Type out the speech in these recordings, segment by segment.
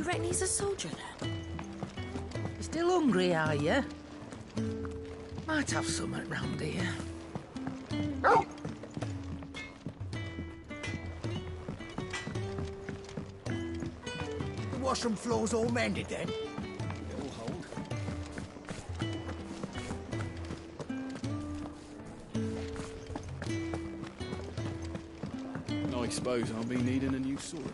reckon he's a soldier then? Still hungry, are you? Might have something round here. The washroom floor's all mended then? It'll hold. I suppose I'll be needing a new sword.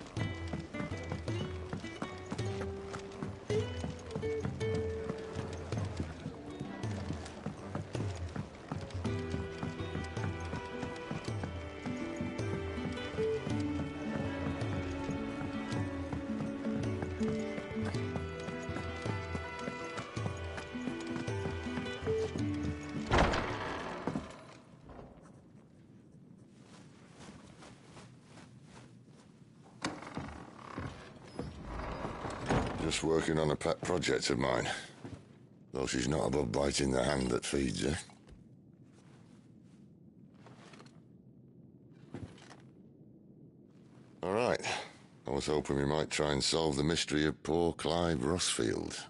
Just working on a pet project of mine. Though she's not above biting the hand that feeds her. All right. I was hoping we might try and solve the mystery of poor Clive Rossfield.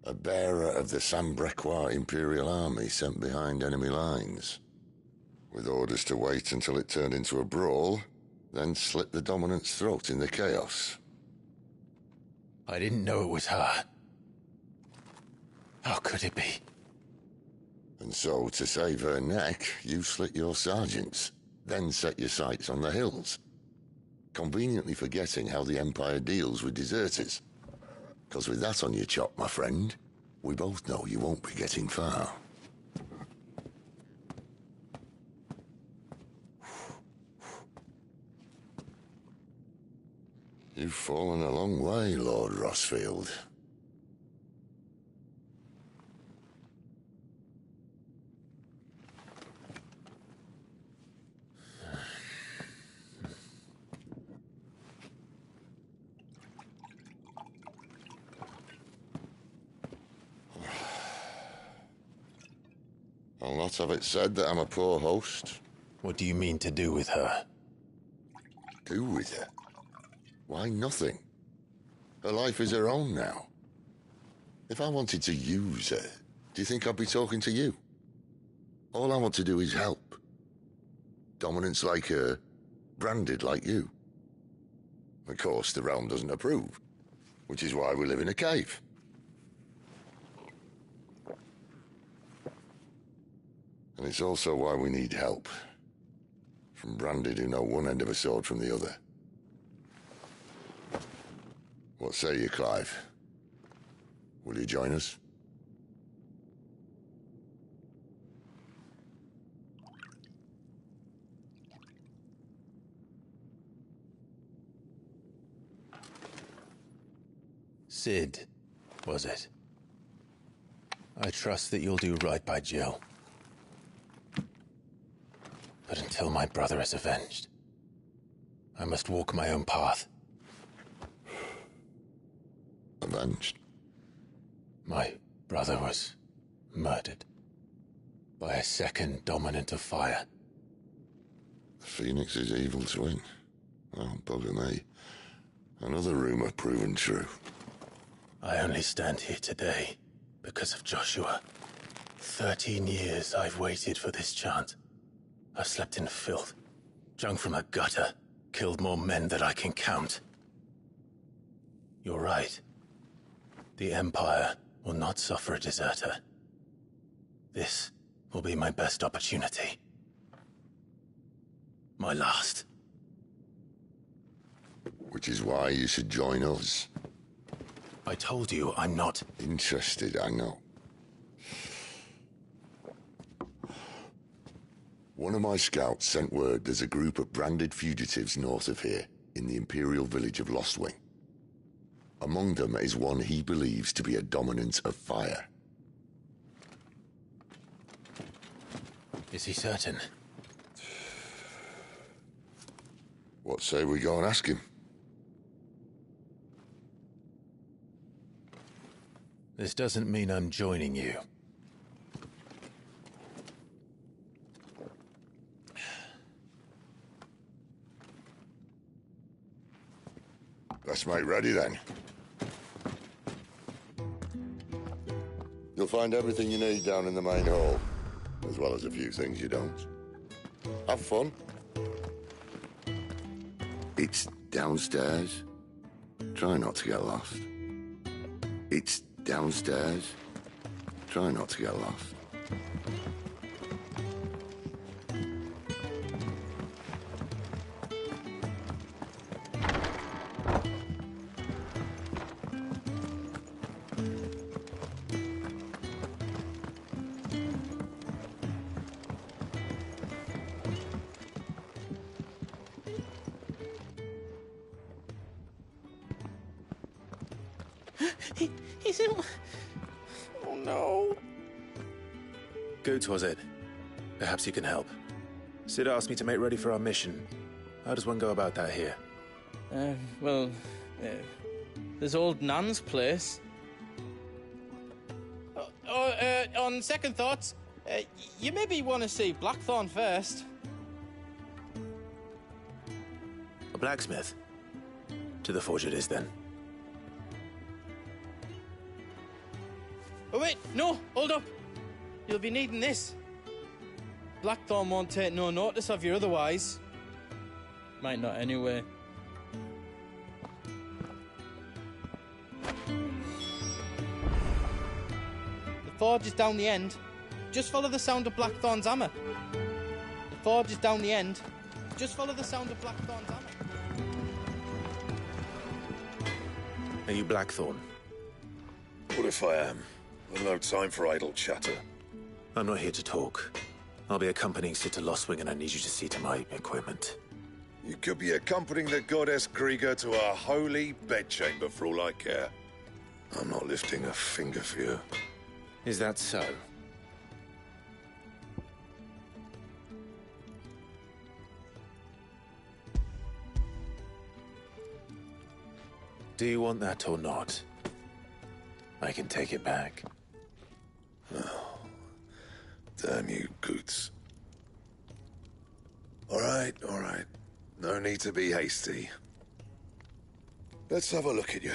A bearer of the Sambrequois Imperial Army sent behind enemy lines. With orders to wait until it turned into a brawl, then slit the dominant's throat in the chaos. I didn't know it was her. How could it be? And so, to save her neck, you slit your sergeants, then set your sights on the hills. Conveniently forgetting how the Empire deals with deserters. Because with that on your chop, my friend, we both know you won't be getting far. You've fallen a long way, Lord Rossfield. I'll not have it said that I'm a poor host. What do you mean to do with her? Do with her? Why, nothing. Her life is her own now. If I wanted to use her, do you think I'd be talking to you? All I want to do is help. Dominants like her, branded like you. Of course, the realm doesn't approve, which is why we live in a cave. And it's also why we need help. From branded who know one end of a sword from the other. What say you, Clive? Will you join us? Sid, was it? I trust that you'll do right by Jill. But until my brother is avenged, I must walk my own path. Avenged? My brother was murdered by a second dominant of fire. Phoenix's evil twin. Oh, bugger me. Another rumor proven true. I only stand here today because of Joshua. 13 years I've waited for this chance. I've slept in filth, drunk from a gutter, killed more men than I can count. You're right. The Empire will not suffer a deserter. This will be my best opportunity. My last. Which is why you should join us. I told you I'm not interested, I know. One of my scouts sent word there's a group of branded fugitives north of here, in the Imperial village of Lostwing. Among them is one he believes to be a dominant of fire. Is he certain? What say we go and ask him? This doesn't mean I'm joining you. Let's make ready then. You'll find everything you need down in the main hall, as well as a few things you don't. Have fun. It's downstairs. Try not to get lost. It's downstairs. Try not to get lost. He's in... Oh, no. Goots, was it? Perhaps you can help. Sid asked me to make ready for our mission. How does one go about that here? Well, there's old Nan's place. On second thoughts, you maybe want to see Blackthorn first. A blacksmith? To the forge it is, then. Oh, wait, no, hold up. You'll be needing this. Blackthorn won't take no notice of you otherwise. Might not anyway. The forge is down the end. Just follow the sound of Blackthorn's hammer. The forge is down the end. Just follow the sound of Blackthorn's hammer. Are you Blackthorn? What if I am? I've no time for idle chatter. I'm not here to talk. I'll be accompanying Sid to Lostwing, and I need you to see to my equipment. You could be accompanying the goddess Krieger to our holy bedchamber for all I care. I'm not lifting a finger for you. Is that so? Do you want that or not? I can take it back. Oh, damn you, Goots. All right. No need to be hasty. Let's have a look at you.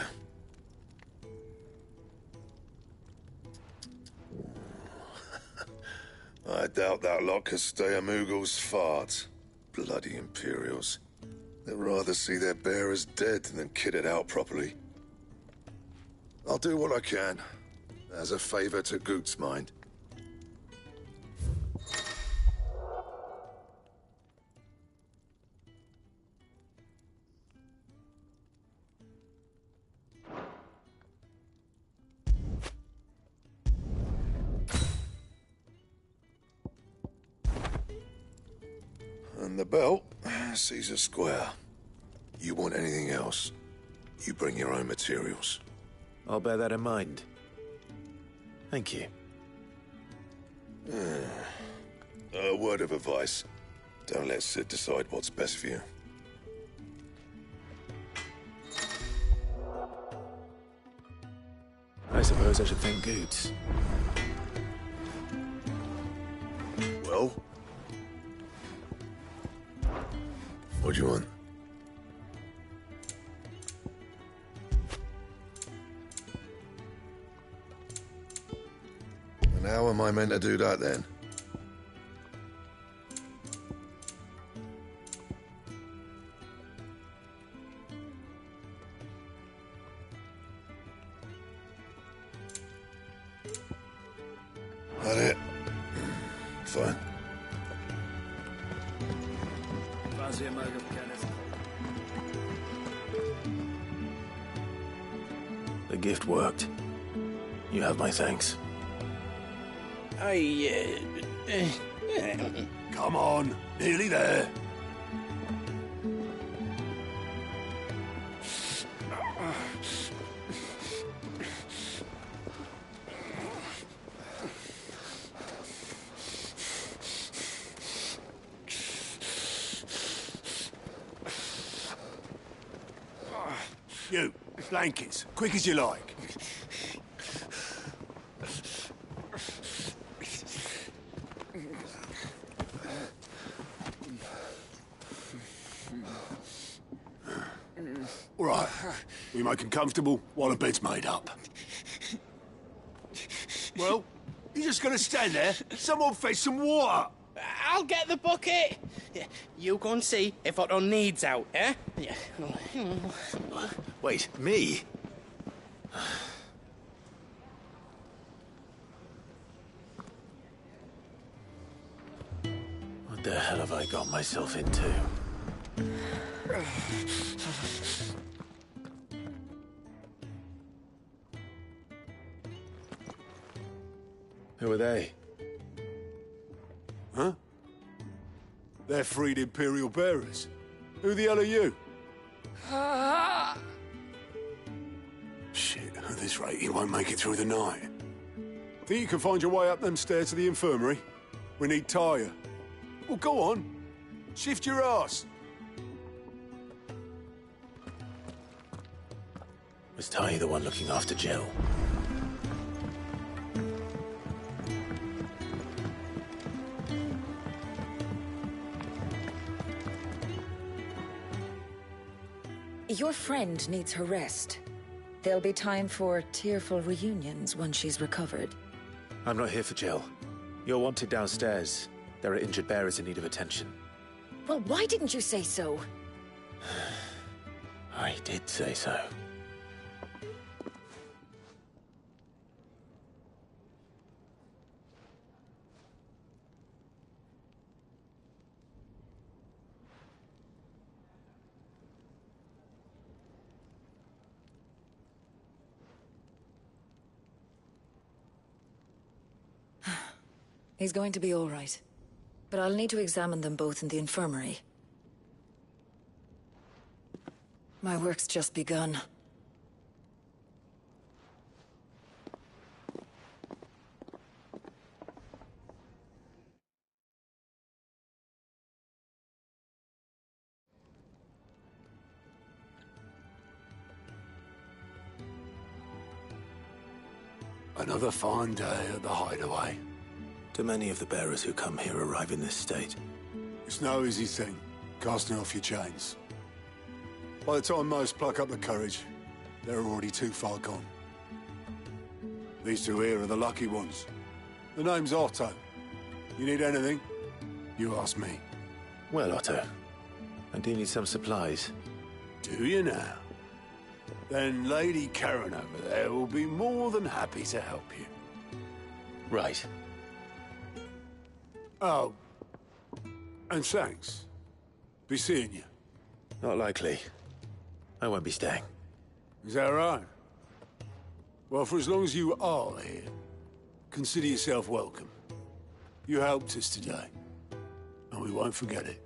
I doubt that lot could stay a Moogle's fart. Bloody Imperials. They'd rather see their bearers dead than kitted out properly. I'll do what I can, as a favor to Goot's mind. And the belt sees a square. You want anything else, you bring your own materials. I'll bear that in mind. Thank you. A word of advice. Don't let Sid decide what's best for you. I suppose I should thank Goots. Well? What do you want? And how am I meant to do that then? That it? Fine. The gift worked. You have my thanks. Come on, nearly there. You, blankets, quick as you like. All right, we make 'em comfortable while the bed's made up. Well, you're just gonna stand there? Someone fetch some water! I'll get the bucket! You go and see if Otto needs out, eh? Wait, me? What the hell have I got myself into? Who are they? Huh? They're freed Imperial bearers. Who the hell are you? Shit, at this rate, you won't make it through the night. Think you can find your way up them stairs to the infirmary? We need Tyre. Well, go on. Shift your ass. Was Ty the one looking after Jill? Your friend needs her rest. There'll be time for tearful reunions once she's recovered. I'm not here for Jill. You're wanted downstairs. There are injured bearers in need of attention. Well, why didn't you say so? I did say so. He's going to be all right. But I'll need to examine them both in the infirmary. My work's just begun. Another fine day at the Hideaway. Do many of the bearers who come here arrive in this state? It's no easy thing, casting off your chains. By the time most pluck up the courage, they're already too far gone. These two here are the lucky ones. The name's Otto. You need anything, you ask me. Well, Otto, I do need some supplies. Do you now? Then Lady Karen over there will be more than happy to help you. Right. Oh, and thanks. Be seeing you. Not likely. I won't be staying. Is that right? Well, for as long as you are here, consider yourself welcome. You helped us today, and we won't forget it.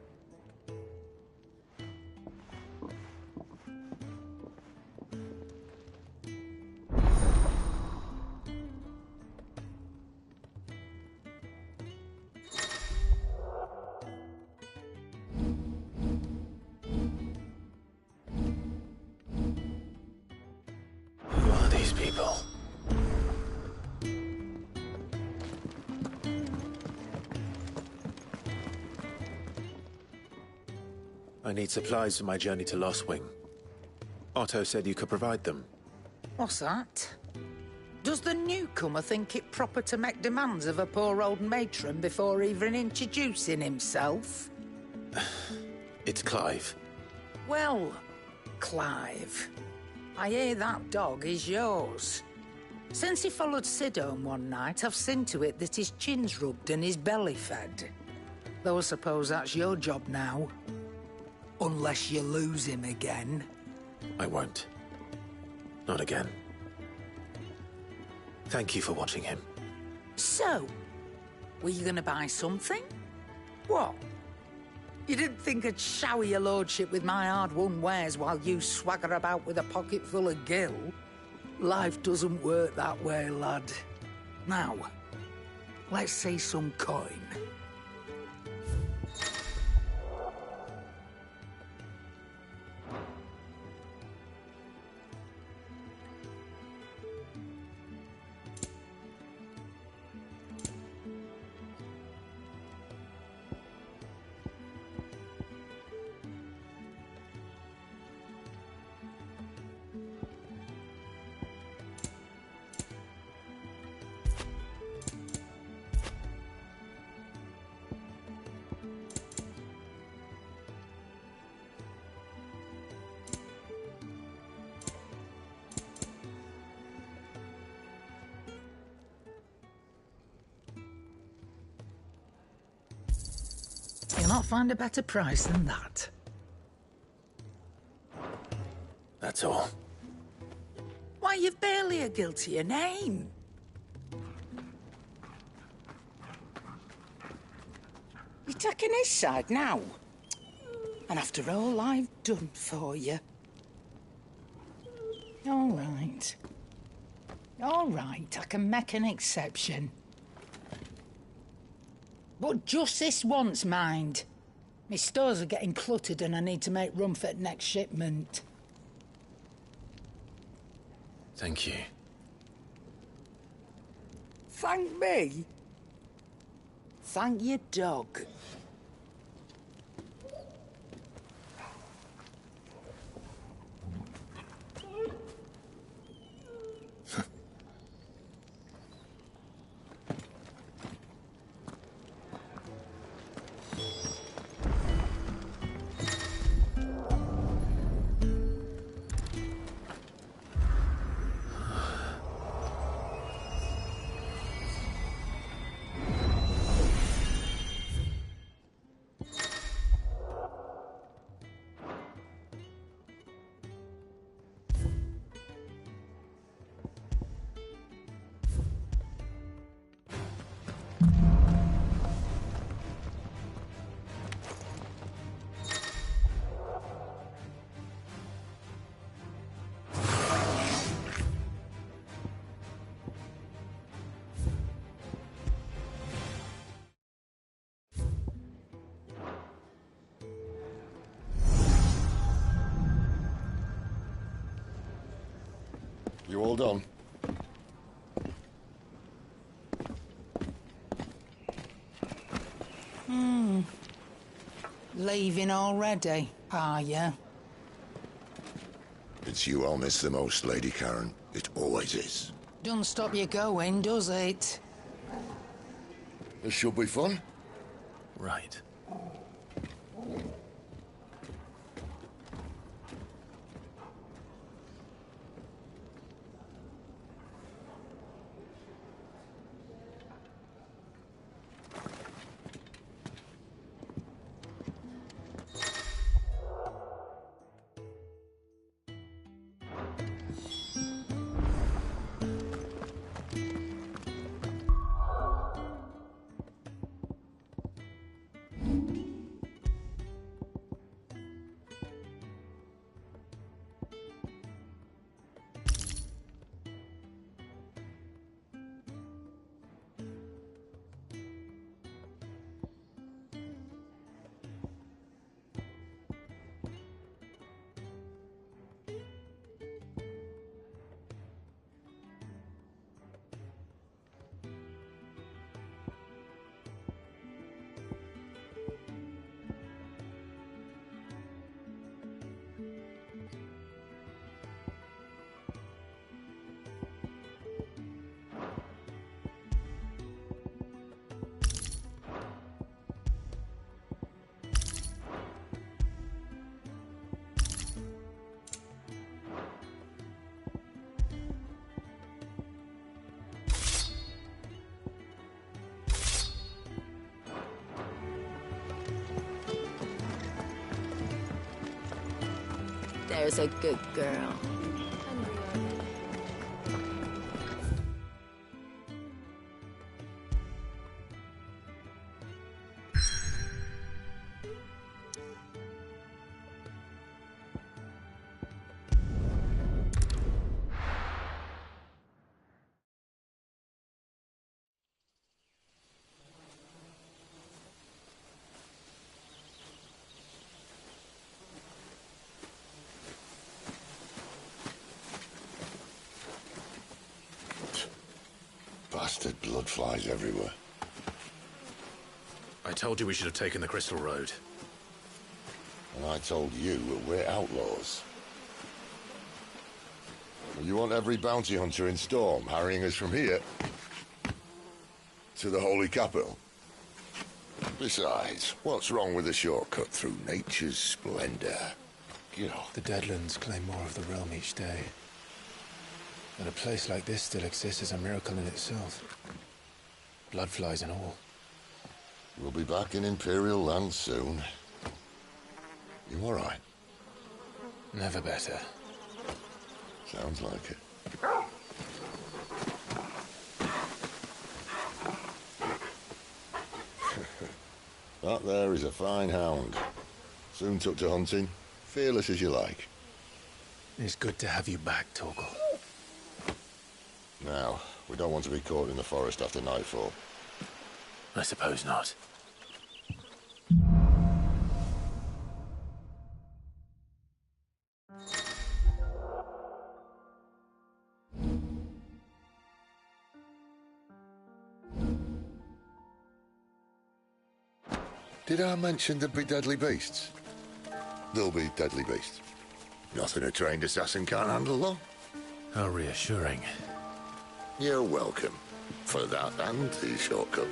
Who are these people? I need supplies for my journey to Lost Wing. Otto said you could provide them. What's that? Does the newcomer think it proper to make demands of a poor old matron before even introducing himself? It's Clive. Well, Clive, I hear that dog is yours. Since he followed Sid home one night, I've seen to it that his chin's rubbed and his belly fed. Though I suppose that's your job now. Unless you lose him again. I won't. Not again. Thank you for watching him. So, were you gonna buy something? What? You didn't think I'd shower your lordship with my hard-won wares while you swagger about with a pocket full of gil? Life doesn't work that way, lad. Now, let's see some coin. Can't find a better price than that. That's all. Why, you've barely a guiltier name. You're taking his side now? And after all I've done for you. All right. All right, I can make an exception. But just this once, mind. My stores are getting cluttered and I need to make room for the next shipment. Thank you. Thank me? Thank your dog. You all done? Leaving already, are you? It's you I'll miss the most, Lady Karen. It always is. Don't stop you going, does it? This should be fun. Right. There's a good girl. Bastard blood flies everywhere. I told you we should have taken the Crystal Road. And I told you that we're outlaws. You want every bounty hunter in Storm harrying us from here to the Holy Capital? Besides, what's wrong with a shortcut through nature's splendor? You know. The Deadlands claim more of the realm each day. That a place like this still exists is a miracle in itself. Bloodflies and all. We'll be back in Imperial land soon. You all right? Never better. Sounds like it. That there is a fine hound. Soon took to hunting. Fearless as you like. It's good to have you back, Torgal. Now, we don't want to be caught in the forest after nightfall. I suppose not. Did I mention there'd be deadly beasts? There'll be deadly beasts. Nothing a trained assassin can't handle, though. How reassuring. You're welcome. For that and the shortcut.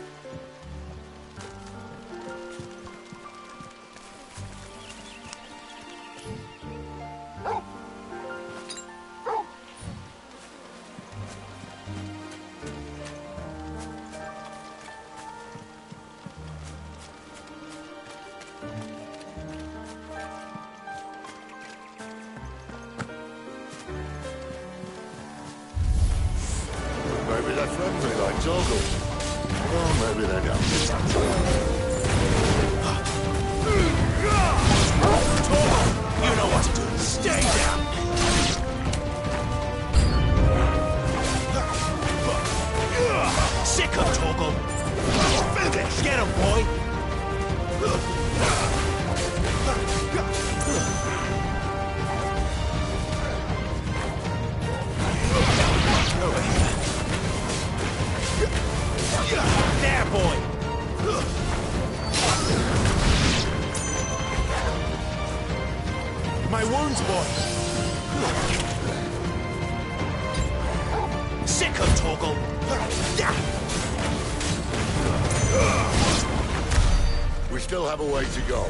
Maybe they're friendly like Torgal. Or maybe they don't. Torgal, you know what to do. Stay down. Sick of Torgal. Finish. Get him, boy. There, boy! My wounds, boy! Sick of Torgal! We still have a way to go.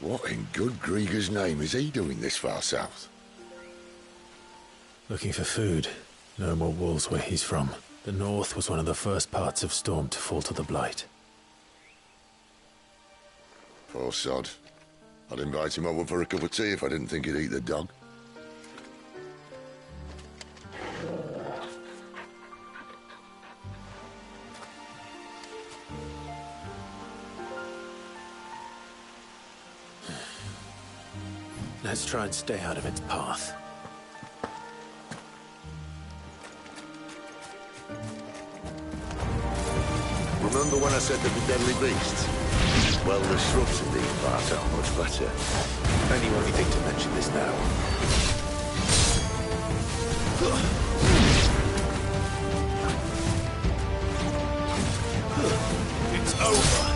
What in good Grieger's name is he doing this far south? Looking for food. No more wolves where he's from. The north was one of the first parts of Storm to fall to the Blight. Poor sod. I'd invite him over for a cup of tea if I didn't think he'd eat the dog. Let's try and stay out of its path. Remember when I said there'd be deadly beasts? Well, the shrubs in these parts are much better. And you only think to mention this now. It's over!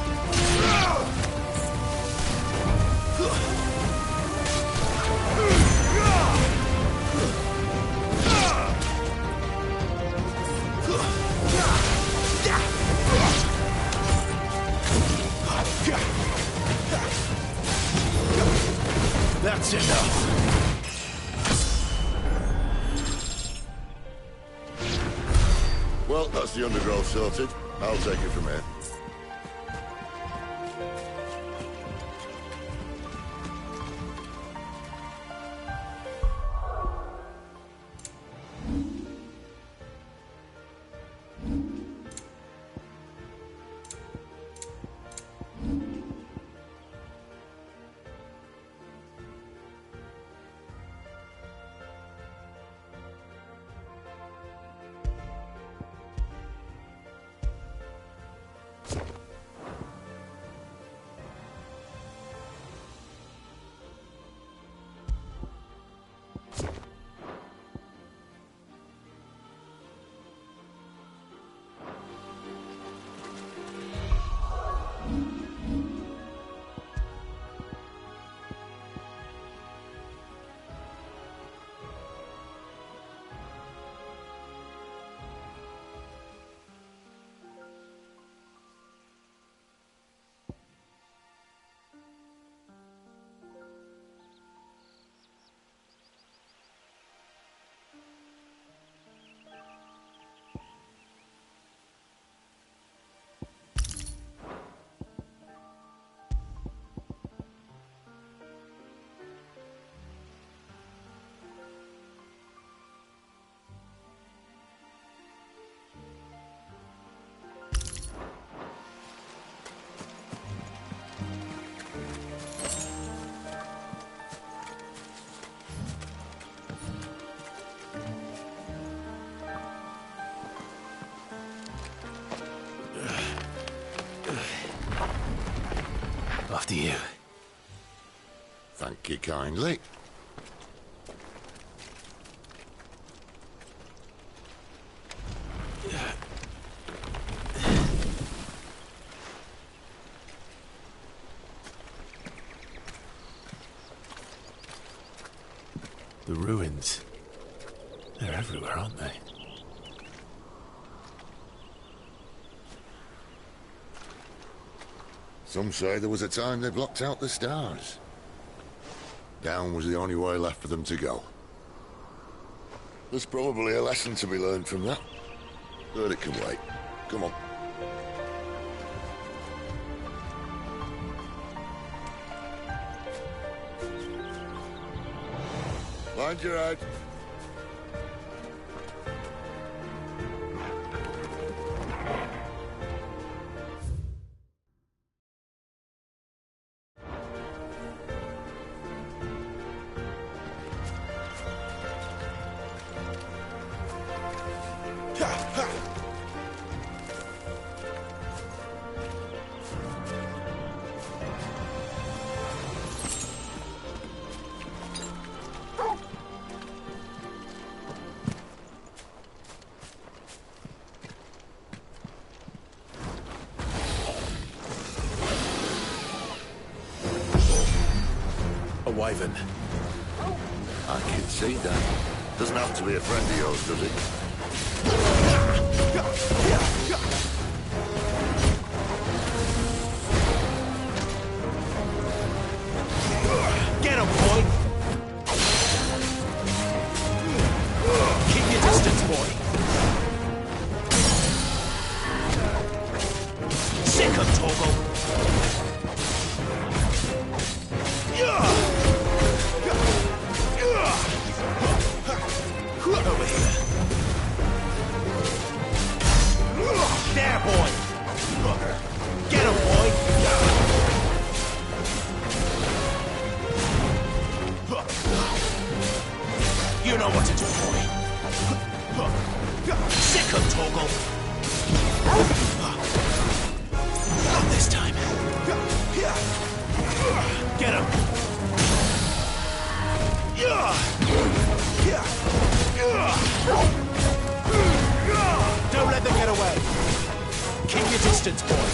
That's enough. Well, that's the undergrowth sorted. I'll take it from here. After you. Thank you kindly. The ruins. They're everywhere, aren't they? Some say there was a time they blocked out the stars. Down was the only way left for them to go. There's probably a lesson to be learned from that. But it can wait. Come on. Mind your head. A wyvern. I can see that. Doesn't have to be a friend of yours, does it? Get him, boy! Keep your distance, boy! Sick of Torgal! Over here. There, boy! Get him, boy! You know what to do, boy. Sick of Torgal. Not this time. Get him. Don't let them get away. Keep your distance, boy.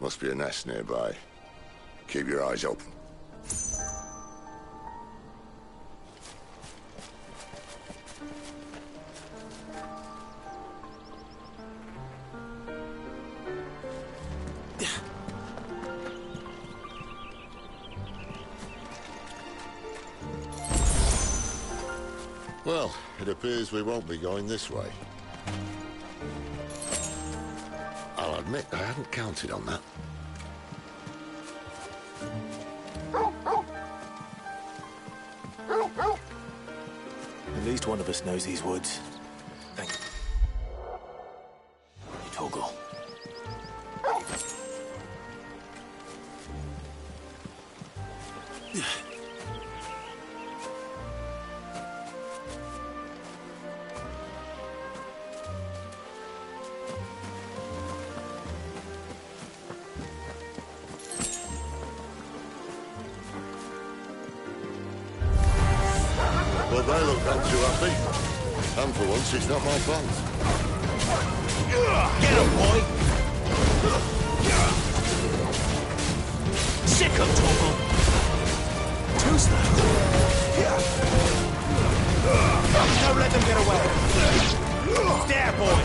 Must be a nest nearby. Keep your eyes open. Well, it appears we won't be going this way. I'll admit I hadn't counted on that. At least one of us knows these woods. Thank you. Torgal. Well, they look none too happy. And for once, it's not my fault. Get him, boy! Sick of Torgal! Too slow. Don't let them get away. There, boy!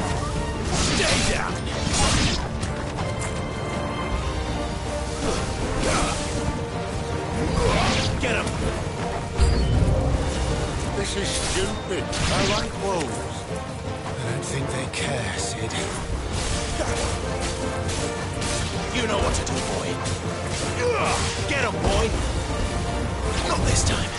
Stay down! Get him! This is stupid. I like wolves. I don't think they care, Sid. You know what to do, boy. Get him, boy! Not this time.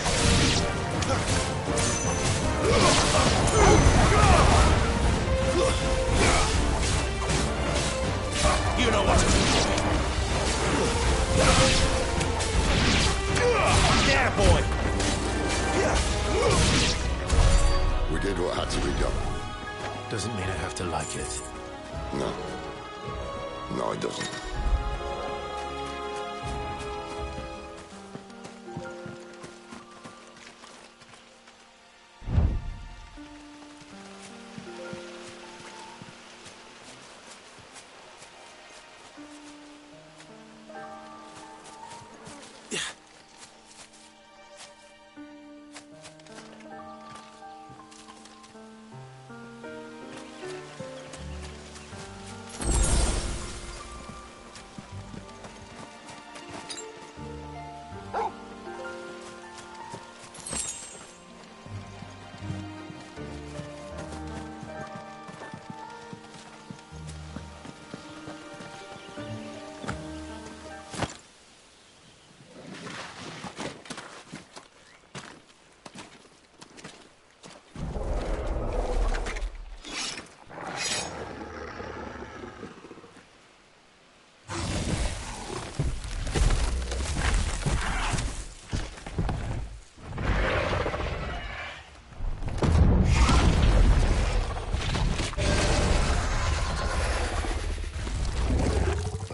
to be done. Doesn't mean I have to like it. No. No, it doesn't.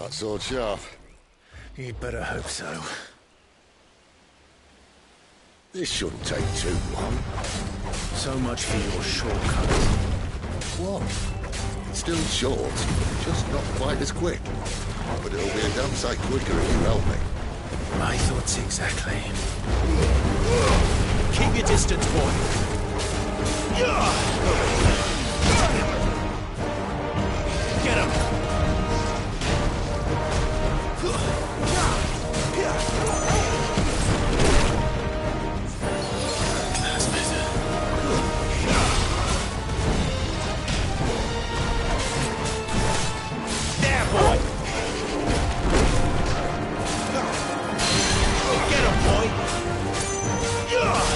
Sword sharp. You'd better hope so. This shouldn't take too long. So much for your shortcuts. What? It's still short, just not quite as quick. But it'll be a damn sight quicker if you help me. My thoughts exactly. Keep your distance, boy. Get him! That's better. There, boy! Get him, boy! Get him!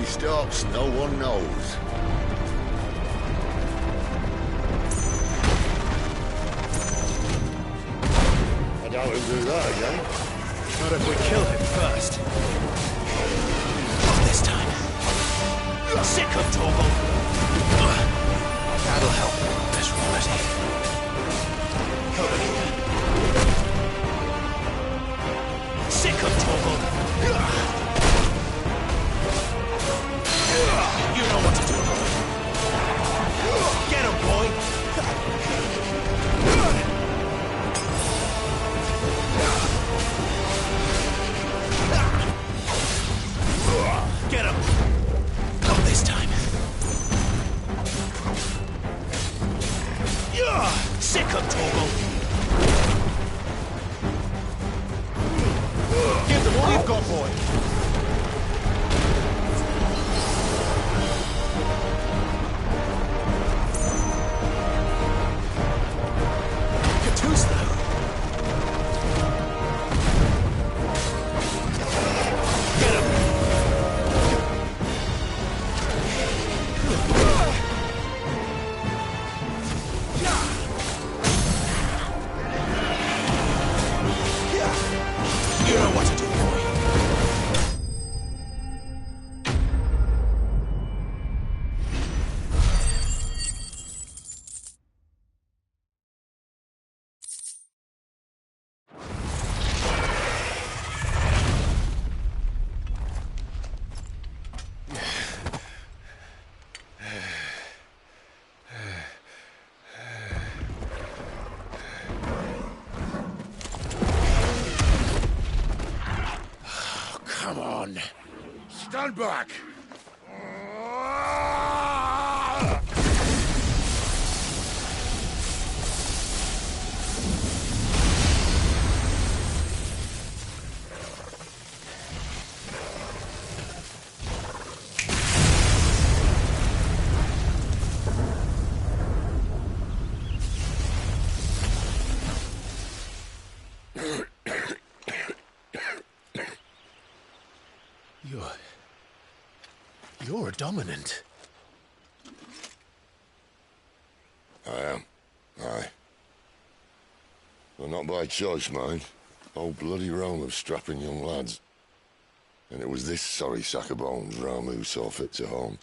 stops, no one knows. I doubt he'll do that again. Not if we kill him first. Not this time. Sick of Torgal. That'll help. There's reality. Over here. Sick of Torgal. You know what to do. Get him, boy. Get him. Not this time. Stand back! You're a dominant. I am. Aye. Well, not by choice, mind. Whole bloody realm of strapping young lads. And it was this sorry sack of bones Ramu saw fit to home.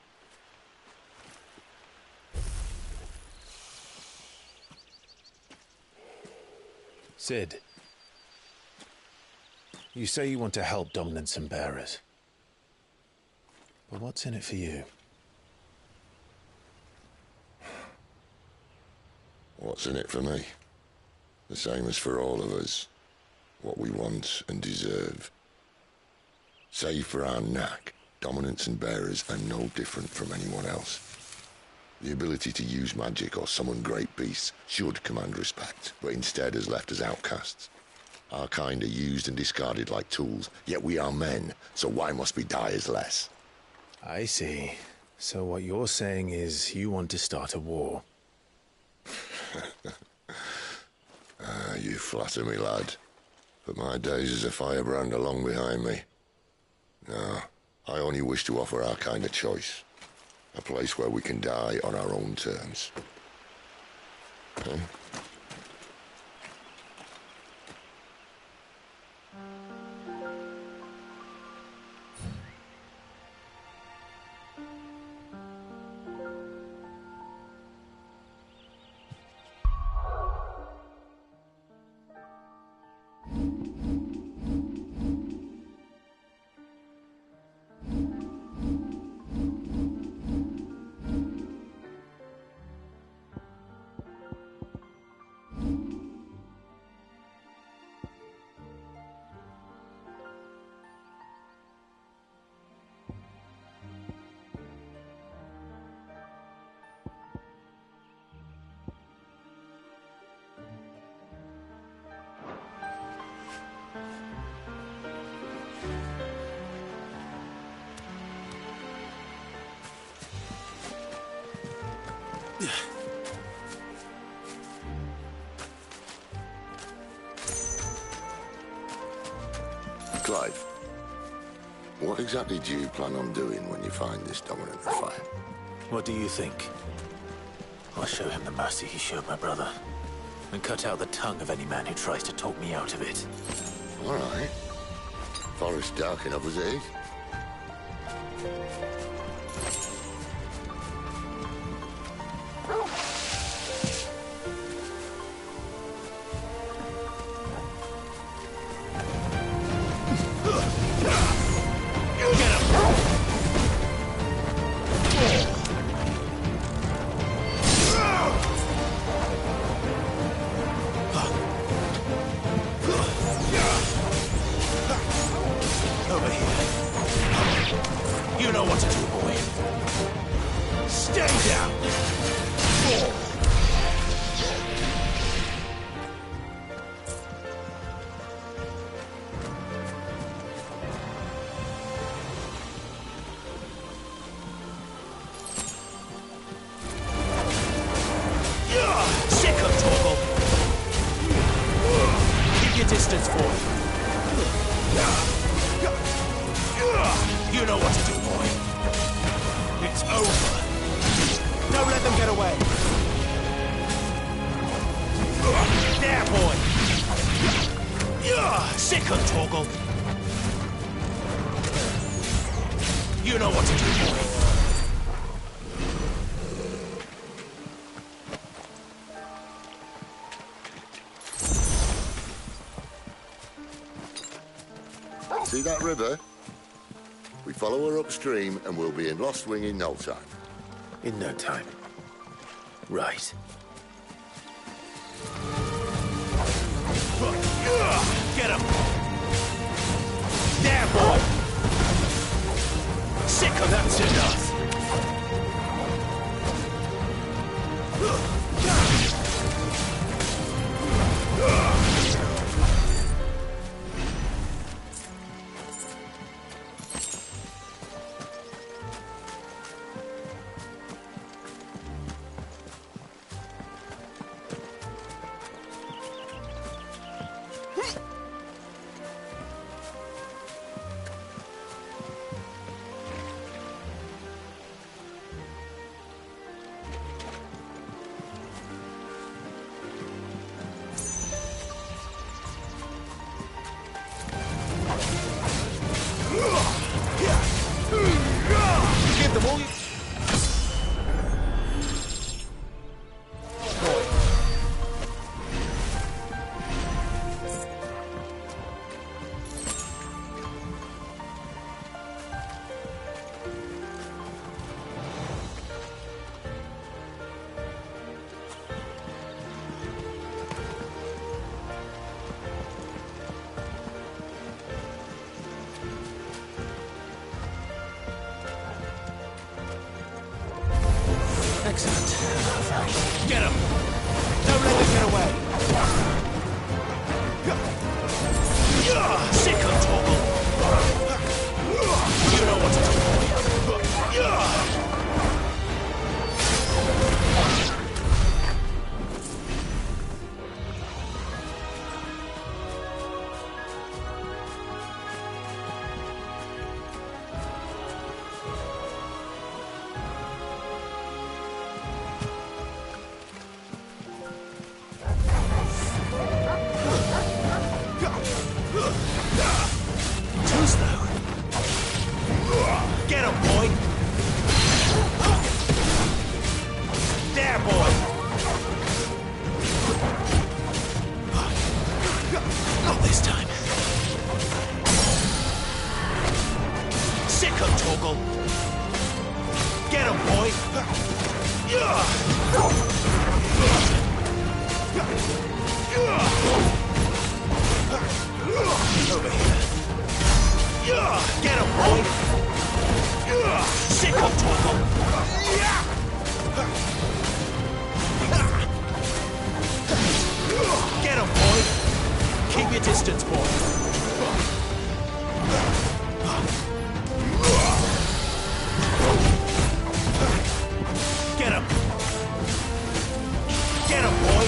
Sid, you say you want to help dominants and bearers. But what's in it for you? What's in it for me? The same as for all of us. What we want and deserve. Save for our knack, dominants and bearers are no different from anyone else. The ability to use magic or summon great beasts should command respect, but instead has left us outcasts. Our kind are used and discarded like tools, yet we are men, so why must we die as less? I see. So what you're saying is you want to start a war. You flatter me, lad. But my days as a firebrand are long behind me. No, I only wish to offer our kind a choice. A place where we can die on our own terms. Okay? Clive, what exactly do you plan on doing when you find this dominant of fire? What do you think? I'll show him the mercy he showed my brother, and cut out the tongue of any man who tries to talk me out of it. All right. Forest dark enough as it is. See that river? We follow her upstream and we'll be in Lost Wing in no time. In no time. Right. Get him! There, boy! Sicker, that's enough. Give them all you... Excellent. Thanks. Get him! Don't let them get away! Sick of Torgal! You know what to do. Too slow. Get him, boy! There, boy! Not this time. Sick of Torgal! Get him, boy! Over here. Get him, boy! Sick of Torgal! Get him, boy! Keep your distance, boy! Get him! Get him, boy!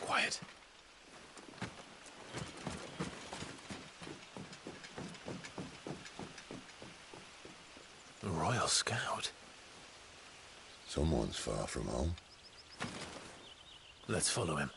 Quiet. The Royal Scout. Someone's far from home. Let's follow him.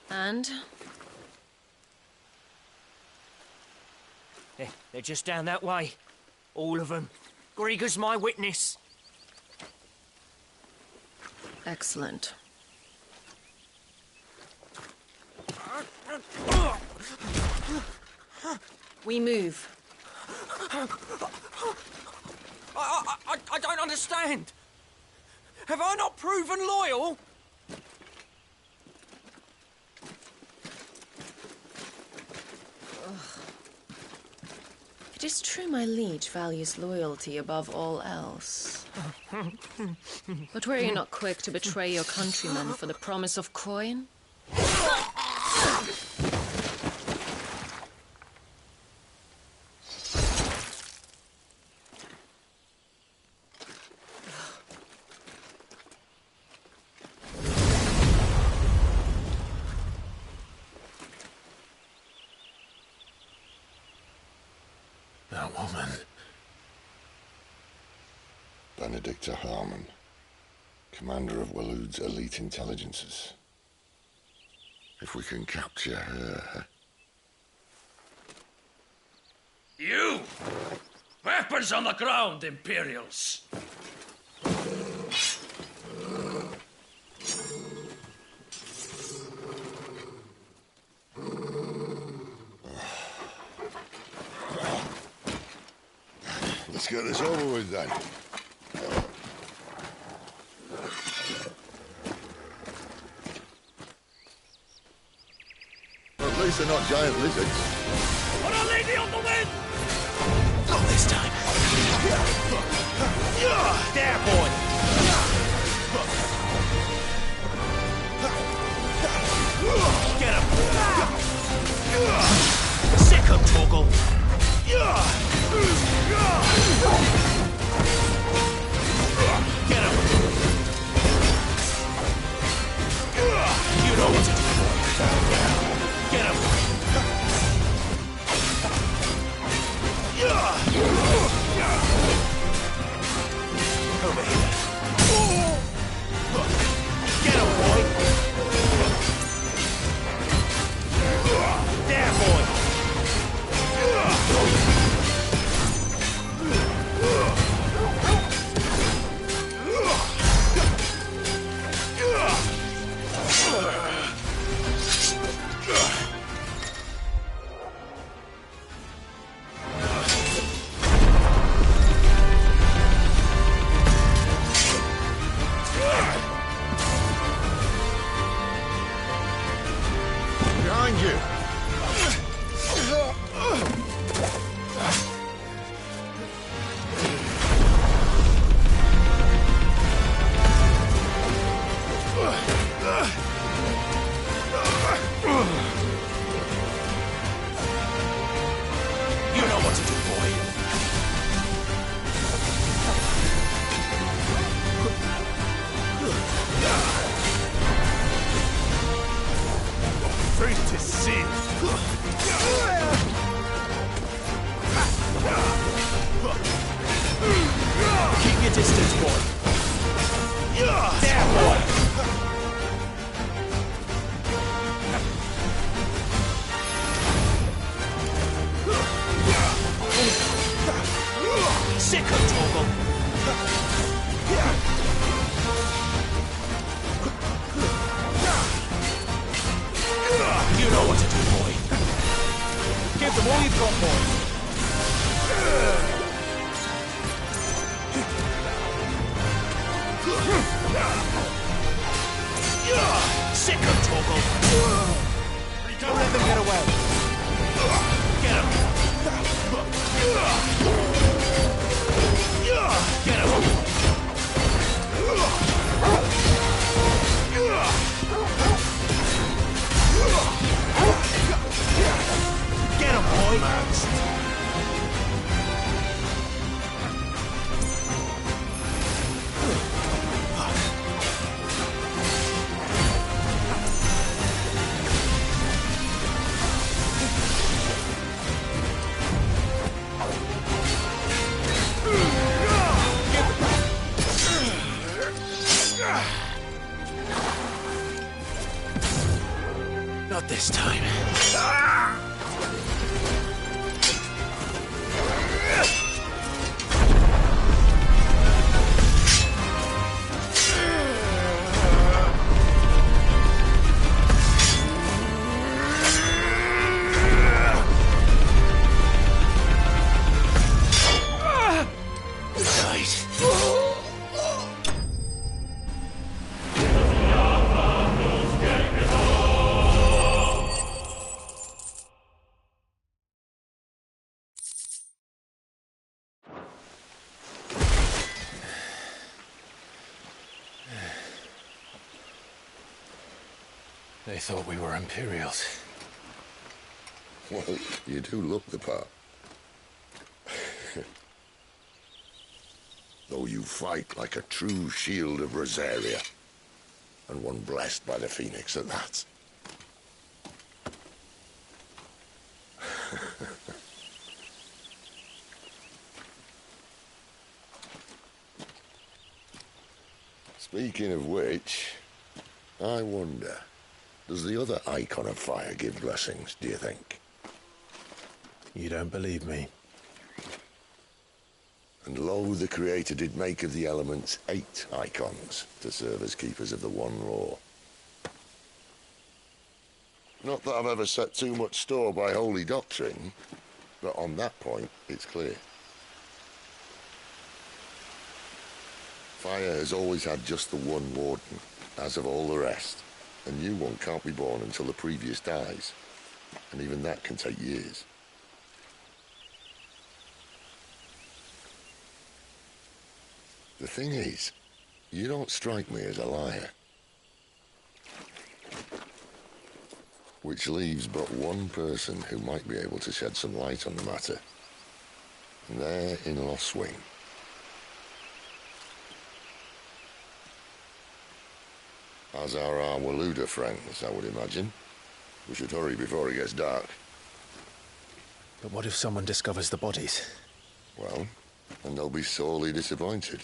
And? They're just down that way. All of them. Grieger's my witness. Excellent. We move. I don't understand. Have I not proven loyal? It is true my liege values loyalty above all else. But were you not quick to betray your countrymen for the promise of coin? woman. Benedicta Harmon, commander of Waloed's elite intelligences. If we can capture her... You! Weapons on the ground, Imperials! Let's get this over with then. At least they're not giant lizards. Put a lady on the wind! Not this time. There, boy! Get him! Sick him, Torgal! Get him! You know what to do. Get him! Over here. Get him, boy! There, boy! Behind you! You know what to do, boy. Fate is sealed. Keep your distance, boy. There, boy. Sick of Torgal. You know what to do, boy. Give them all you've got, boy. Sick of Torgal. Don't let them get away. Get him. Get him. Get him, boy! Not this time. They thought we were Imperials. Well, you do look the part. Though you fight like a true shield of Rosaria. And one blessed by the Phoenix at that. Speaking of which, I wonder, does the other icon of fire give blessings, do you think? You don't believe me? And lo, the Creator did make of the elements 8 icons to serve as keepers of the one law. Not that I've ever set too much store by holy doctrine, but on that point, it's clear. Fire has always had just the one warden, as of all the rest. A new one can't be born until the previous dies, and even that can take years. The thing is, you don't strike me as a liar. Which leaves but one person who might be able to shed some light on the matter. And they're in Lost Wing. As are our Waluda friends, I would imagine. We should hurry before it gets dark. But what if someone discovers the bodies? Well, and they'll be sorely disappointed.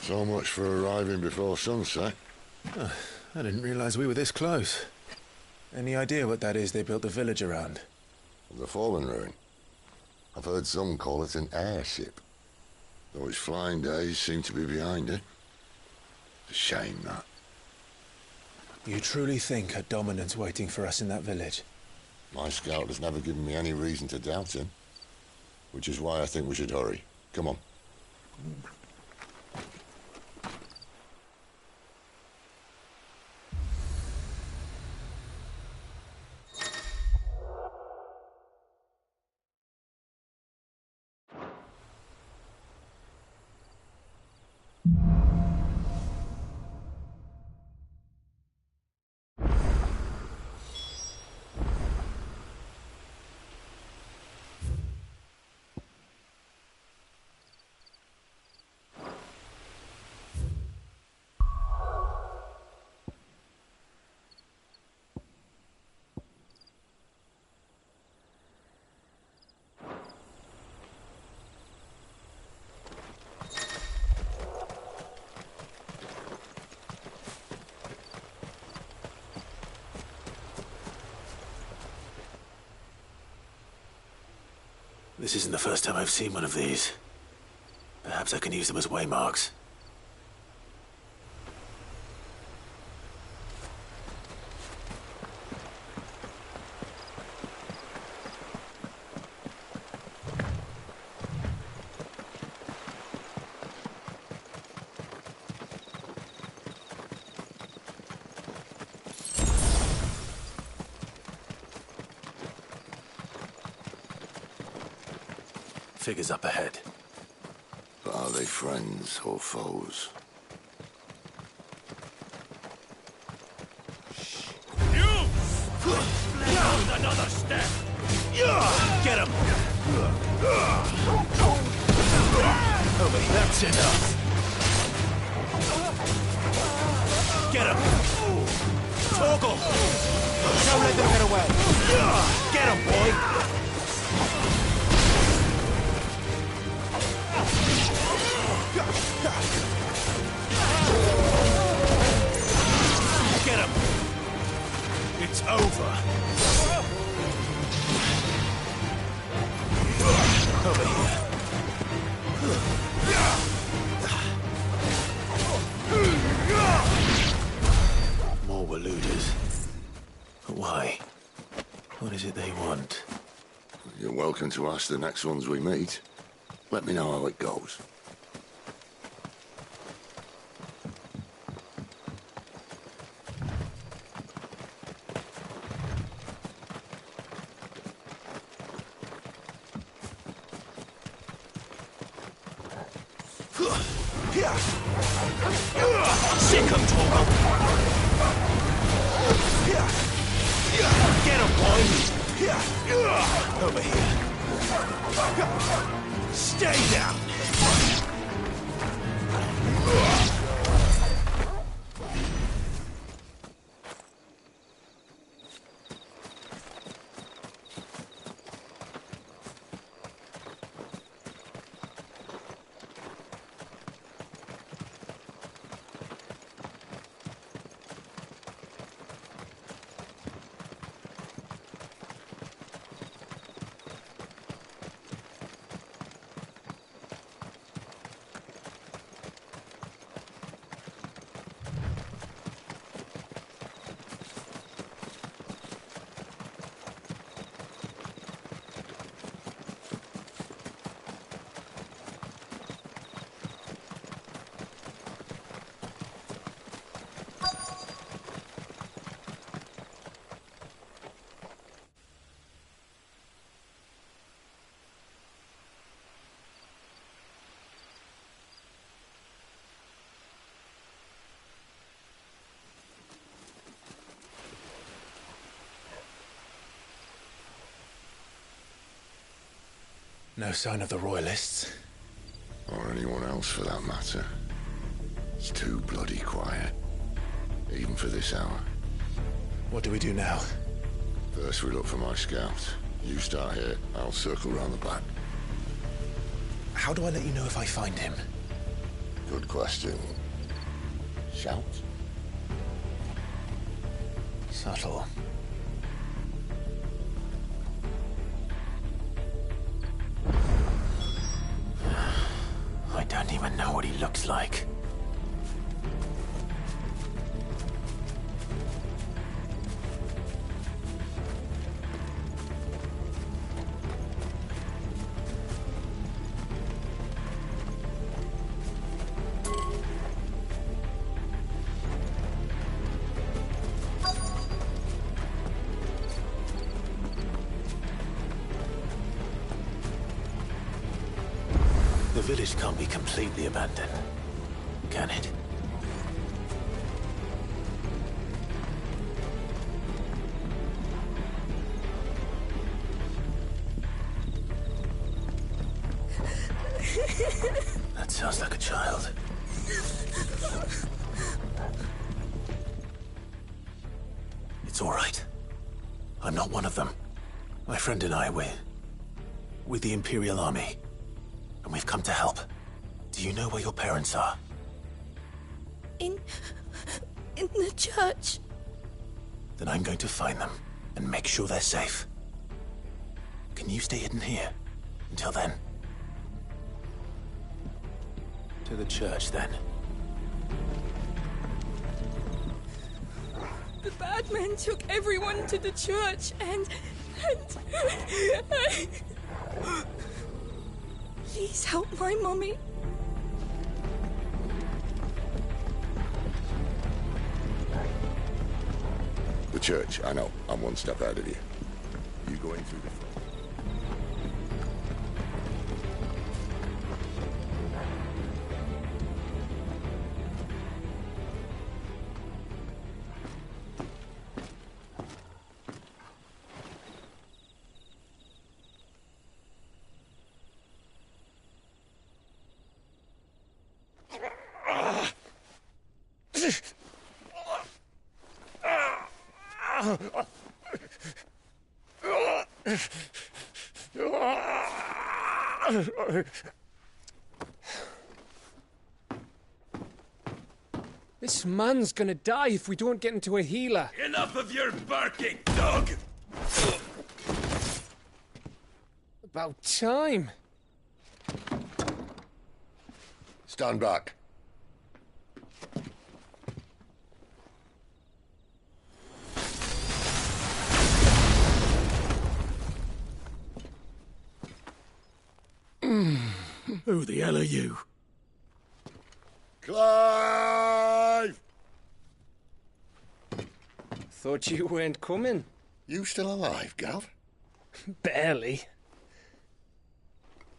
So much for arriving before sunset. Oh, I didn't realize we were this close. Any idea what that is they built the village around? The fallen ruin. I've heard some call it an airship. Though its flying days seem to be behind it. It's a shame, that. You truly think a dominant's waiting for us in that village? My scout has never given me any reason to doubt him. Which is why I think we should hurry. Come on. This isn't the first time I've seen one of these. Perhaps I can use them as waymarks. Figures up ahead. But are they friends or foes? You! Another step! Get him! That's enough! Get him! Torgal! Don't let them get away! Get him, boy! Get him! It's over. Over here. More Waludas. But why? What is it they want? You're welcome to ask the next ones we meet. Let me know how it goes. Sick 'em, Torgal! Get him, boy! Over here. Stay down! No sign of the Royalists. Or anyone else, for that matter. It's too bloody quiet. Even for this hour. What do we do now? First we look for my scout. You start here, I'll circle round the back. How do I let you know if I find him? Good question. Shout? Subtle. I don't even know what he looks like. The village can't be completely abandoned, can it? That sounds like a child. It's all right. I'm not one of them. My friend and I, we're with the Imperial Army. And we've come to help. Do you know where your parents are? In the church. Then I'm going to find them and make sure they're safe. Can you stay hidden here until then? To the church, then. The bad men took everyone to the church and please help my mommy. The church, I know. I'm one step ahead of you. You going through the front. This man's gonna die if we don't get into a healer. Enough of your barking, dog! About time. Stand back. Who the hell are you? Clive! Thought you weren't coming. You still alive, Gav? Barely.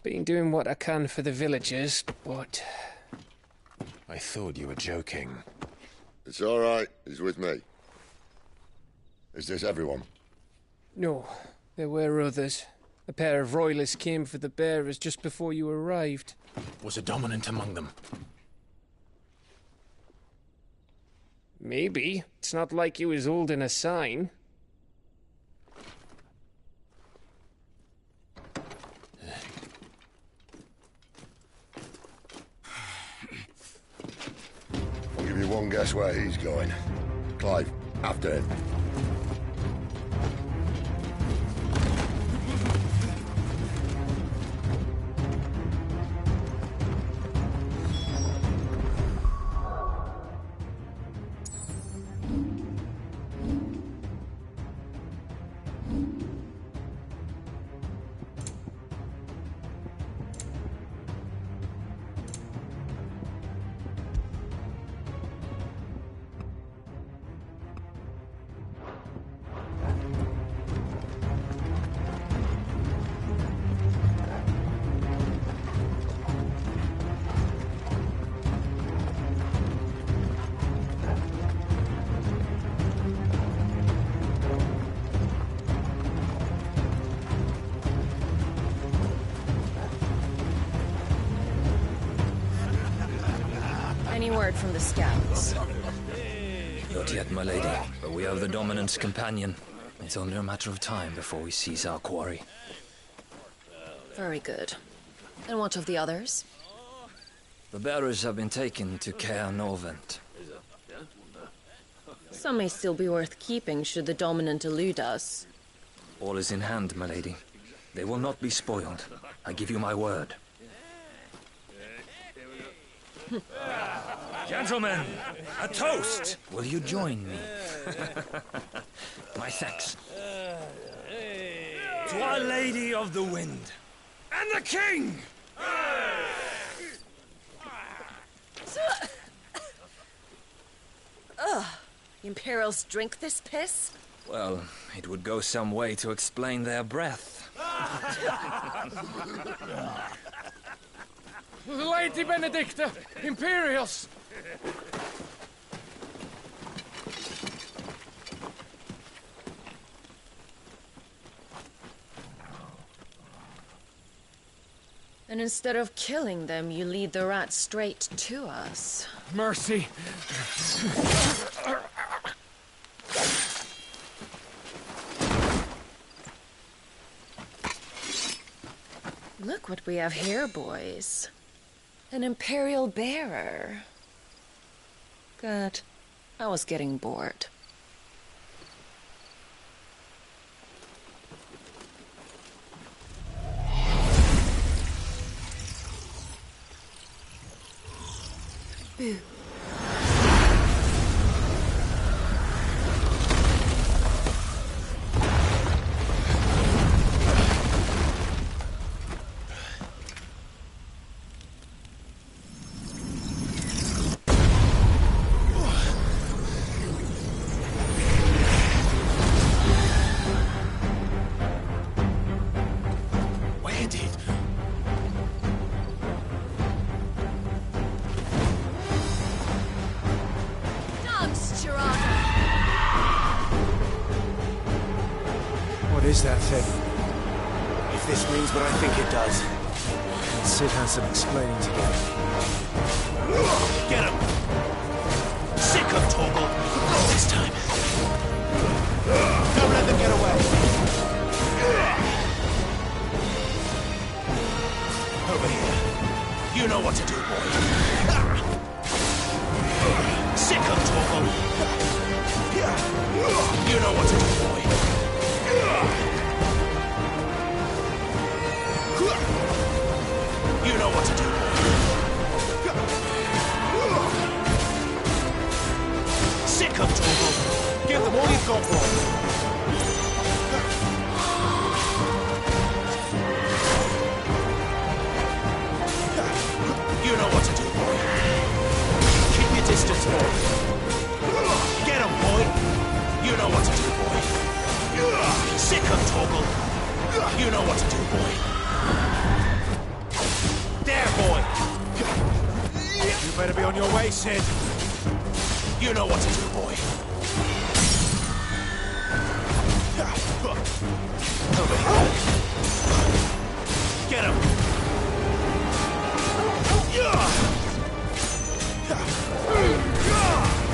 Been doing what I can for the villagers, but I thought you were joking. It's all right. He's with me. Is this everyone? No, there were others. A pair of royalists came for the bearers just before you arrived. Was a dominant among them? Maybe. It's not like he was holding a sign. I'll give you one guess where he's going. Clive, after him. Any word from the scouts? Not yet, my lady, but we have the Dominant's companion. It's only a matter of time before we seize our quarry. Very good. And what of the others? The bearers have been taken to Caer Norvent. Some may still be worth keeping should the Dominant elude us. All is in hand, my lady. They will not be spoiled. I give you my word. Gentlemen, a toast! Will you join me? My thanks. To Our Lady of the Wind. And the King! Ugh. Imperials drink this piss? Well, it would go some way to explain their breath. Lady Benedicta! Imperials! And instead of killing them, you lead the rats straight to us. Mercy! Look what we have here, boys. An Imperial bearer. Good. I was getting bored. Boo. What is that thing? If this means what I think it does, then Sid has some explaining to do. Get him! Sick of Torgal! Not this time! Don't let them get away! Over here. You know what to do, boy. Sick of Torgal! You know what to do, boy. You know what to do, boy. Sick of Torgal! Give them all you've got, boy. You know what to do, boy. Keep your distance, boy. Get him, boy. You know what to do, boy. Sick of Torgal. You know what to do, boy. There, boy. You better be on your way, Sid. You know what to do, boy. Over here. Get him.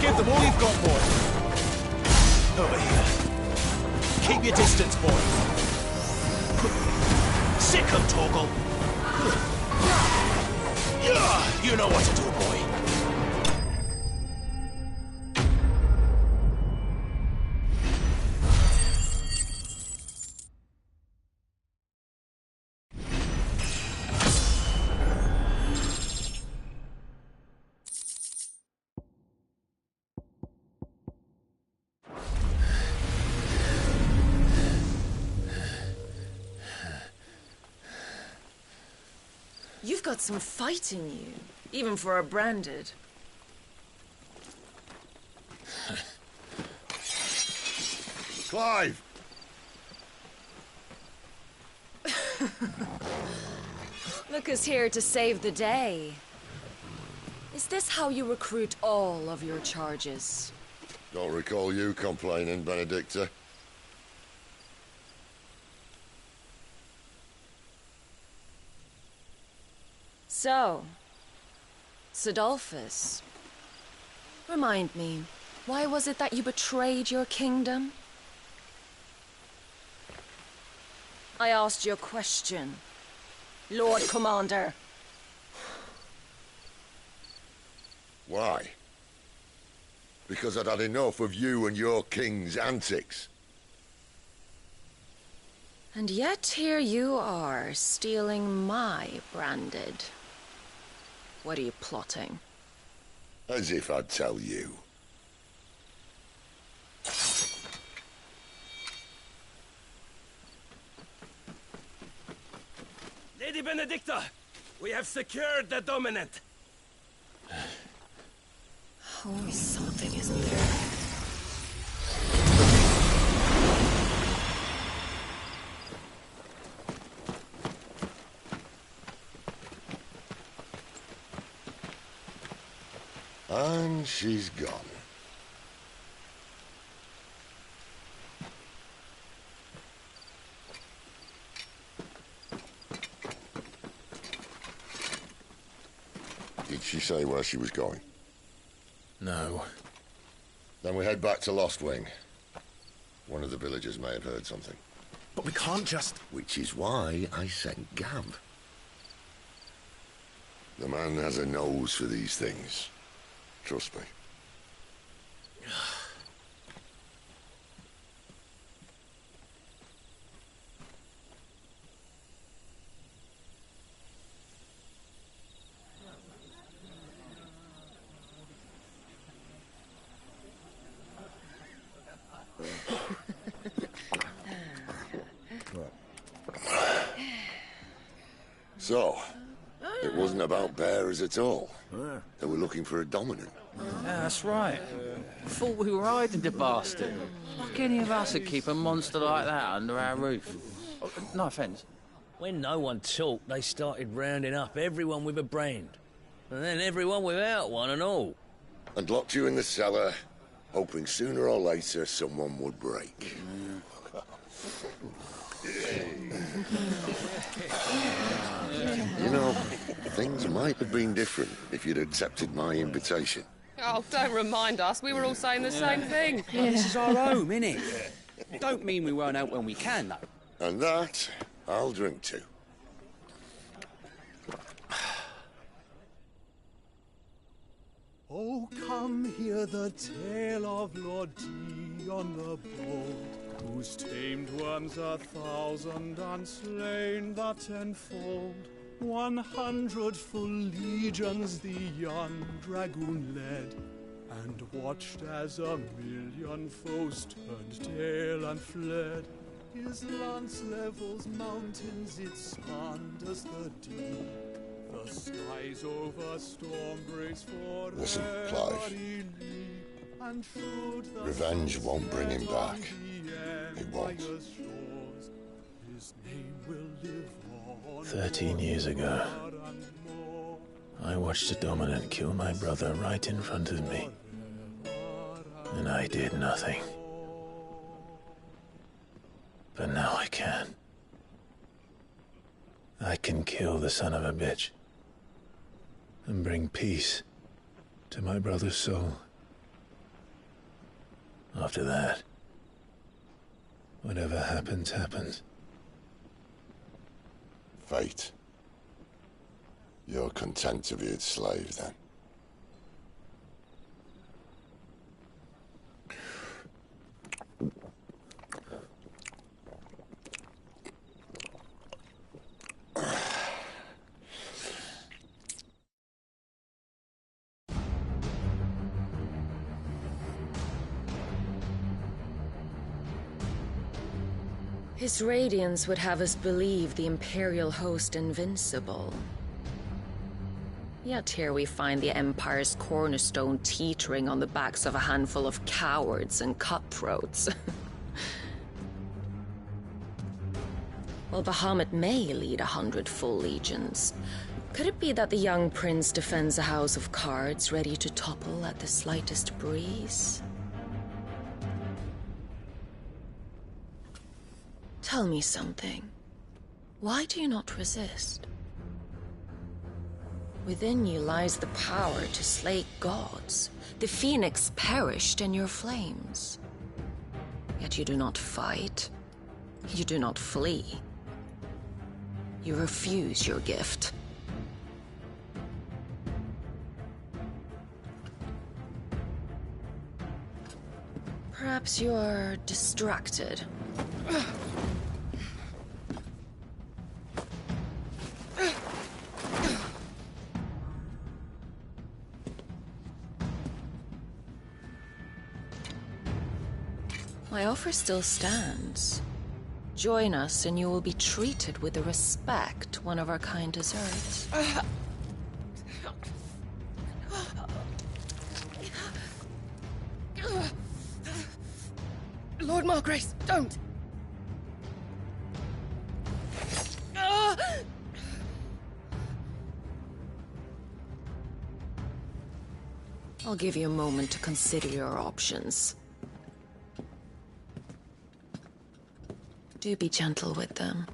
Give them all you've got, boy. Over here. Keep your distance, boy. Sick him, Torgal. You know what to do, boy. You've got some fight in you, even for a branded. Clive! Look who's here to save the day. Is this how you recruit all of your charges? Don't recall you complaining, Benedicta. So, Sidolphus, remind me, why was it that you betrayed your kingdom? I asked you a question, Lord Commander. Why? Because I'd had enough of you and your king's antics. And yet here you are, stealing my branded. What are you plotting? As if I'd tell you. Lady Benedicta, we have secured the dominant. Always something, isn't there? And she's gone. Did she say where she was going? No. Then we head back to Lost Wing. One of the villagers may have heard something. But we can't just... Which is why I sent Gav. The man has a nose for these things. Trust me. So, it wasn't about bearers at all. They were looking for a dominant. Yeah, that's right. Thought we were hiding the bastard. Like any of us would keep a monster like that under our roof. Oh, no offence. When no one talked, they started rounding up everyone with a brand. And then everyone without one and all. And locked you in the cellar, hoping sooner or later someone would break. You know, things might have been different if you'd accepted my invitation. Oh, don't remind us. We were all saying the same thing. This is our home, innit? Don't mean we won't out when we can, though. And that, I'll drink to. Oh, come hear the tale of Lord Dion the Bold, whose tamed worms 1,000 and slain the tenfold. 100 full legions the young dragoon led, and watched as 1,000,000 foes turned tail and fled. His lance levels mountains, it spanned the deep. The skies over storm breaks forever. Listen, Clive. Revenge won't bring him back. It won't. 13 years ago, I watched a dominant kill my brother right in front of me. And I did nothing. But now I can. I can kill the son of a bitch. And bring peace to my brother's soul. After that, whatever happens, happens. Fate. You're content to be its slave, then? His radiance would have us believe the Imperial host invincible. Yet here we find the Empire's cornerstone teetering on the backs of a handful of cowards and cutthroats. While Bahamut may lead 100 full legions, could it be that the young prince defends a house of cards ready to topple at the slightest breeze? Tell me something. Why do you not resist? Within you lies the power to slay gods. The phoenix perished in your flames. Yet you do not fight. You do not flee. You refuse your gift. Perhaps you're distracted. My offer still stands. Join us and you will be treated with the respect one of our kind deserves. Lord Margrace, don't! I'll give you a moment to consider your options. Do be gentle with them.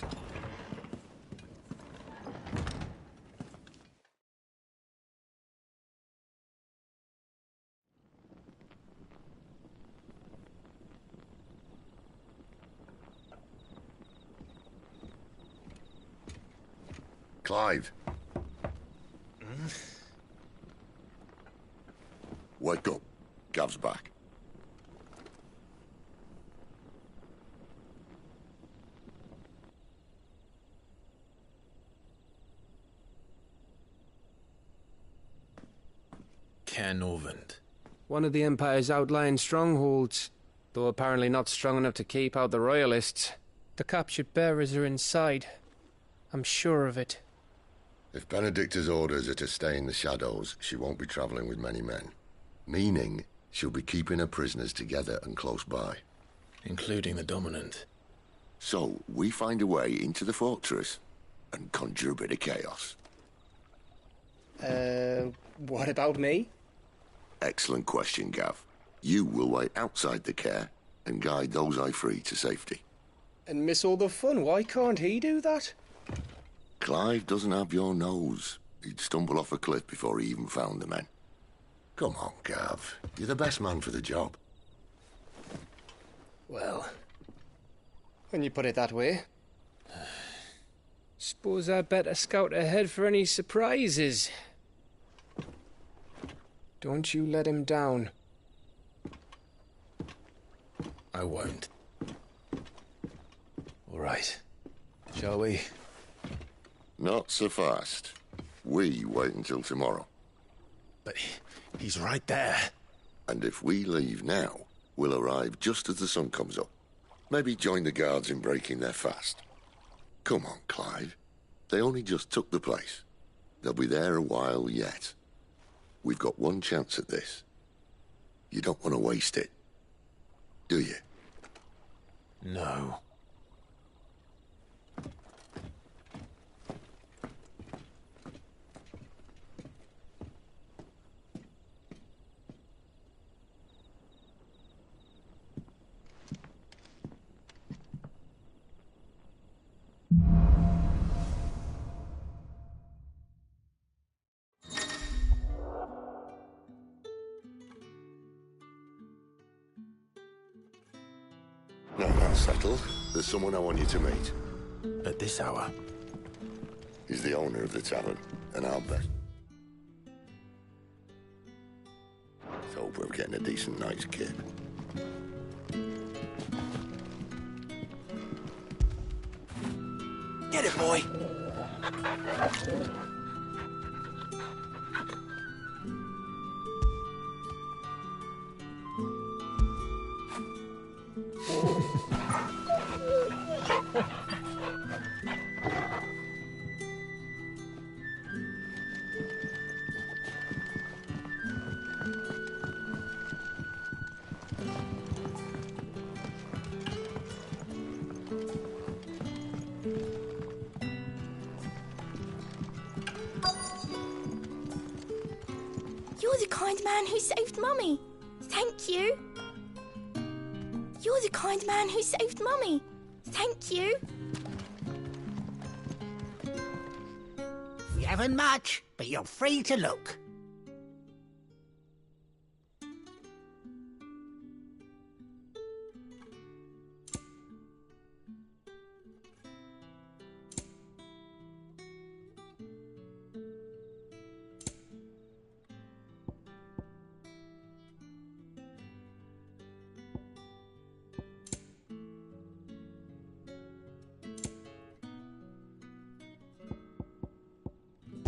Clive. Wake up. Gav's back. Norvend. One of the Empire's outlying strongholds, though apparently not strong enough to keep out the Royalists. The captured bearers are inside. I'm sure of it. If Benedicta's orders are to stay in the shadows, she won't be travelling with many men. Meaning, she'll be keeping her prisoners together and close by. Including the Dominant. So, we find a way into the fortress and conjure a bit of chaos. What about me? Excellent question, Gav. You will wait outside the care and guide those I free to safety. And miss all the fun. Why can't he do that? Clive doesn't have your nose. He'd stumble off a cliff before he even found the men. Come on, Gav. You're the best man for the job. Well, when you put it that way. Suppose I'd better scout ahead for any surprises. Don't you let him down. I won't. All right. Shall we? Not so fast. We wait until tomorrow. But he's right there. And if we leave now, we'll arrive just as the sun comes up. Maybe join the guards in breaking their fast. Come on, Clive. They only just took the place. They'll be there a while yet. We've got one chance at this. You don't want to waste it, do you? No. No, that's settled. There's someone I want you to meet. At this hour? He's the owner of the tavern, and I'll bet. Let's hope we're getting a decent night's kip. Get it, boy! You're the kind man who saved Mummy. Thank you. You're the kind man who saved Mummy. Thank you. We haven't much, but you're free to look.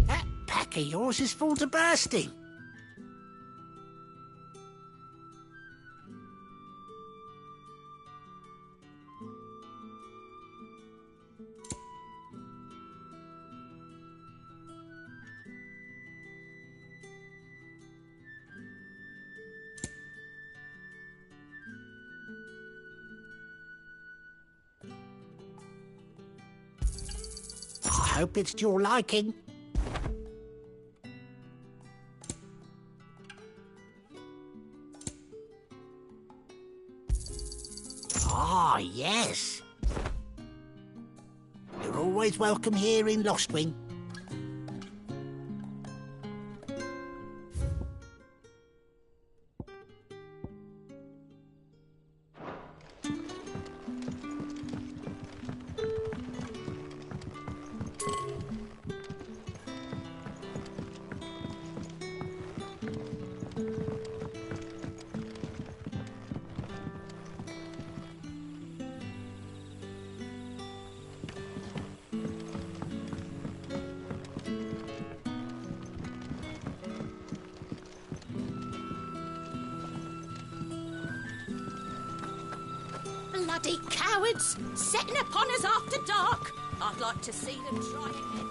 That pack of yours is full to bursting. I hope it's to your liking. Ah, yes. You're always welcome here in Lostwing. Bloody cowards! Setting upon us after dark! I'd like to see them try again.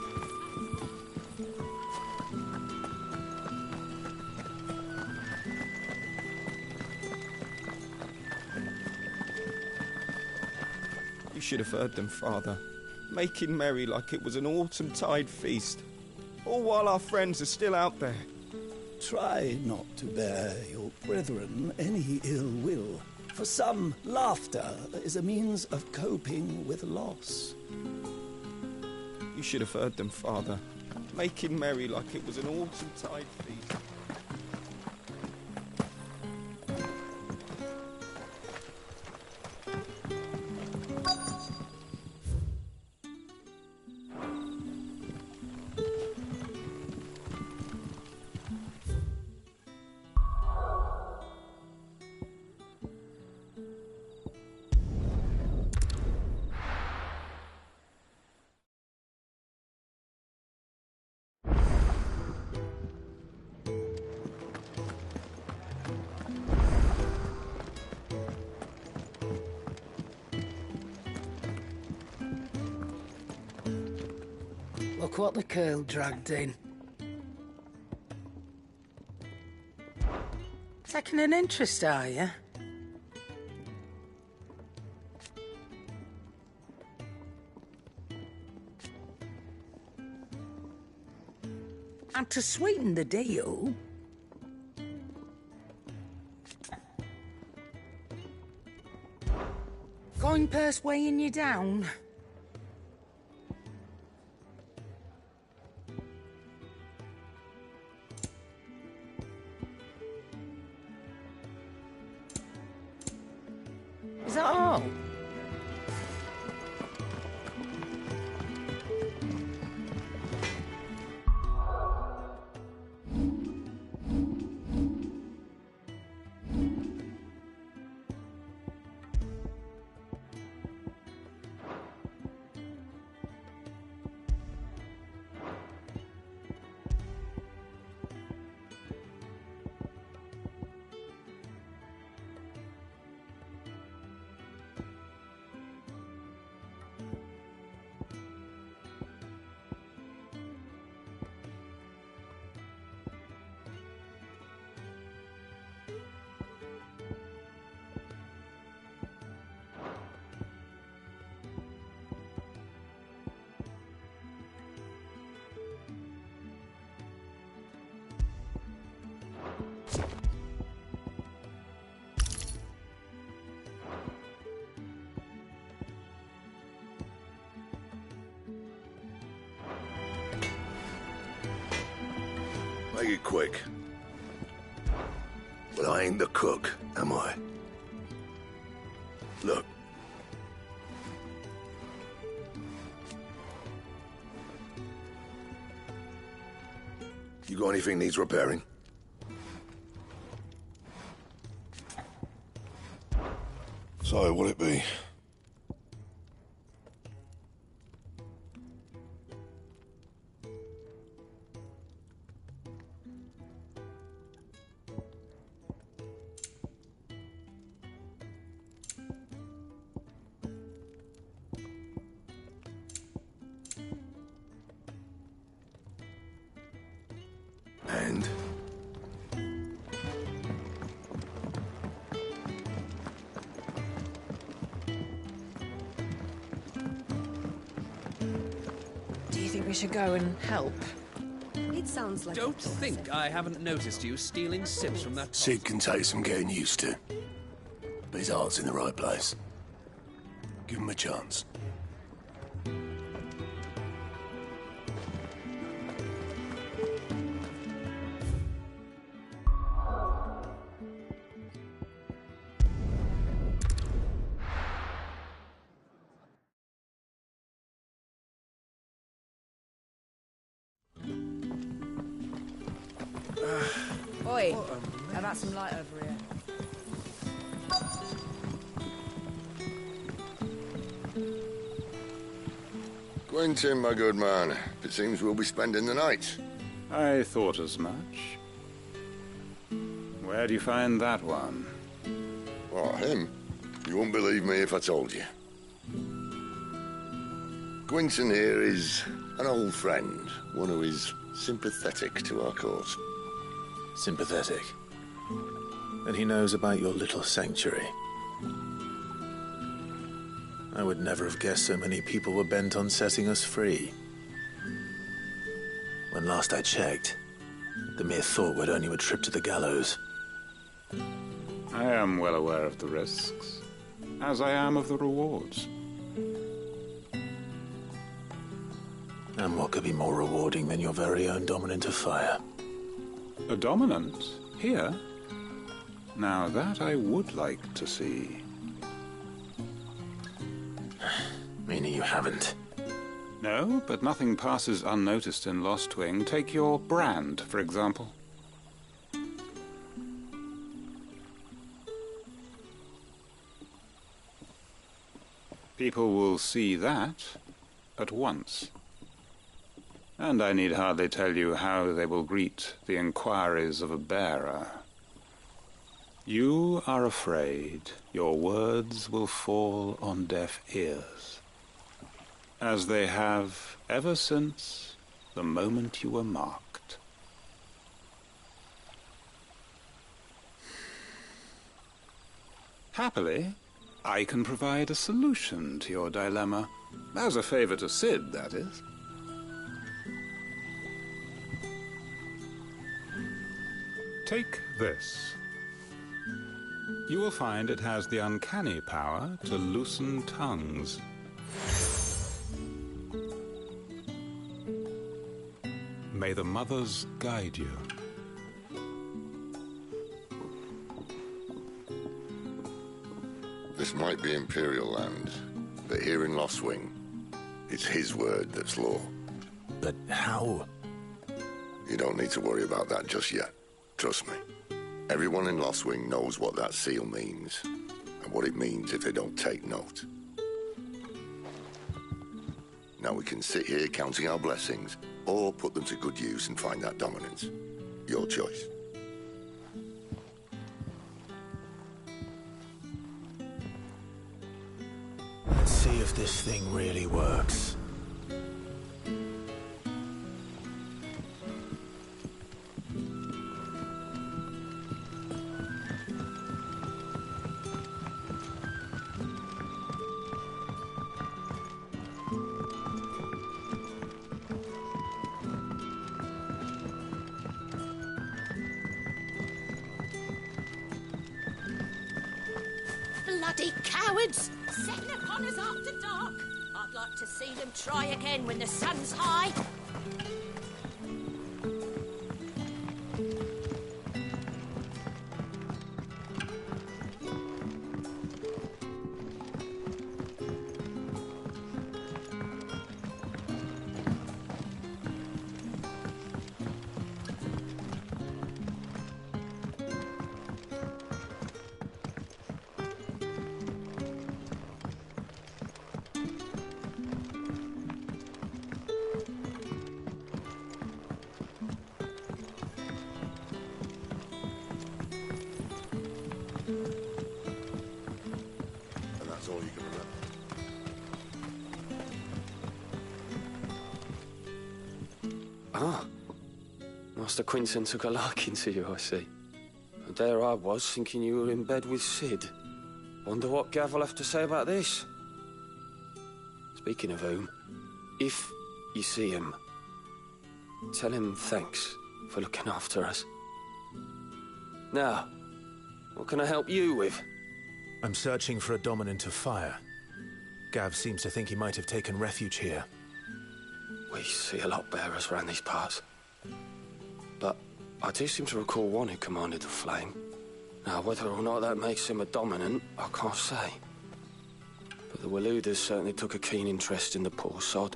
You should have heard them, Father. Making merry like it was an autumn tide feast. All while our friends are still out there. Try not to bear your brethren any ill will. For some, laughter is a means of coping with loss. You should have heard them, Father. Making merry like it was an autumn tide feast. Look what the curl dragged in. Taking an interest, are you? And to sweeten the deal, coin purse weighing you down. Is that all? Make it quick. But I ain't the cook, am I? Look. You got anything needs repairing? So, what'll it be? And? Do you think we should go and help? It sounds like... Don't think I haven't noticed you stealing sips from that... Sid can take some getting used to. But his heart's in the right place. Give him a chance. Oi, how about some light over here? Quentin, my good man. It seems we'll be spending the night. I thought as much. Where do you find that one? Oh, him? You wouldn't believe me if I told you. Quentin here is an old friend, one who is sympathetic to our cause. Sympathetic? And he knows about your little sanctuary. I would never have guessed so many people were bent on setting us free. When last I checked, the mere thought would earn you a trip to the gallows. I am well aware of the risks, as I am of the rewards. And what could be more rewarding than your very own dominant of fire? A dominant? Here? Now that I would like to see. Meaning you haven't? No, but nothing passes unnoticed in Lost Wing. Take your brand, for example. People will see that at once. And I need hardly tell you how they will greet the inquiries of a bearer. You are afraid your words will fall on deaf ears, as they have ever since the moment you were marked. Happily, I can provide a solution to your dilemma, as a favor to Sid, that is. Take this. You will find it has the uncanny power to loosen tongues. May the mothers guide you. This might be Imperial land, but here in Lost Wing, it's his word that's law. But how? You don't need to worry about that just yet. Trust me. Everyone in Lost Wing knows what that seal means, and what it means if they don't take note. Now we can sit here counting our blessings, or put them to good use and find that dominance. Your choice. Let's see if this thing really works. Bloody cowards! Setting upon us after dark. I'd like to see them try again when the sun's high. Ah. Master Quinton took a liking to you, I see. And there I was, thinking you were in bed with Sid. Wonder what Gav will have to say about this. Speaking of whom, if you see him, tell him thanks for looking after us. Now, what can I help you with? I'm searching for a dominant of fire. Gav seems to think he might have taken refuge here. We see a lot bearers around these parts. But I do seem to recall one who commanded the flame. Now, whether or not that makes him a dominant, I can't say. But the Waluders certainly took a keen interest in the poor sod.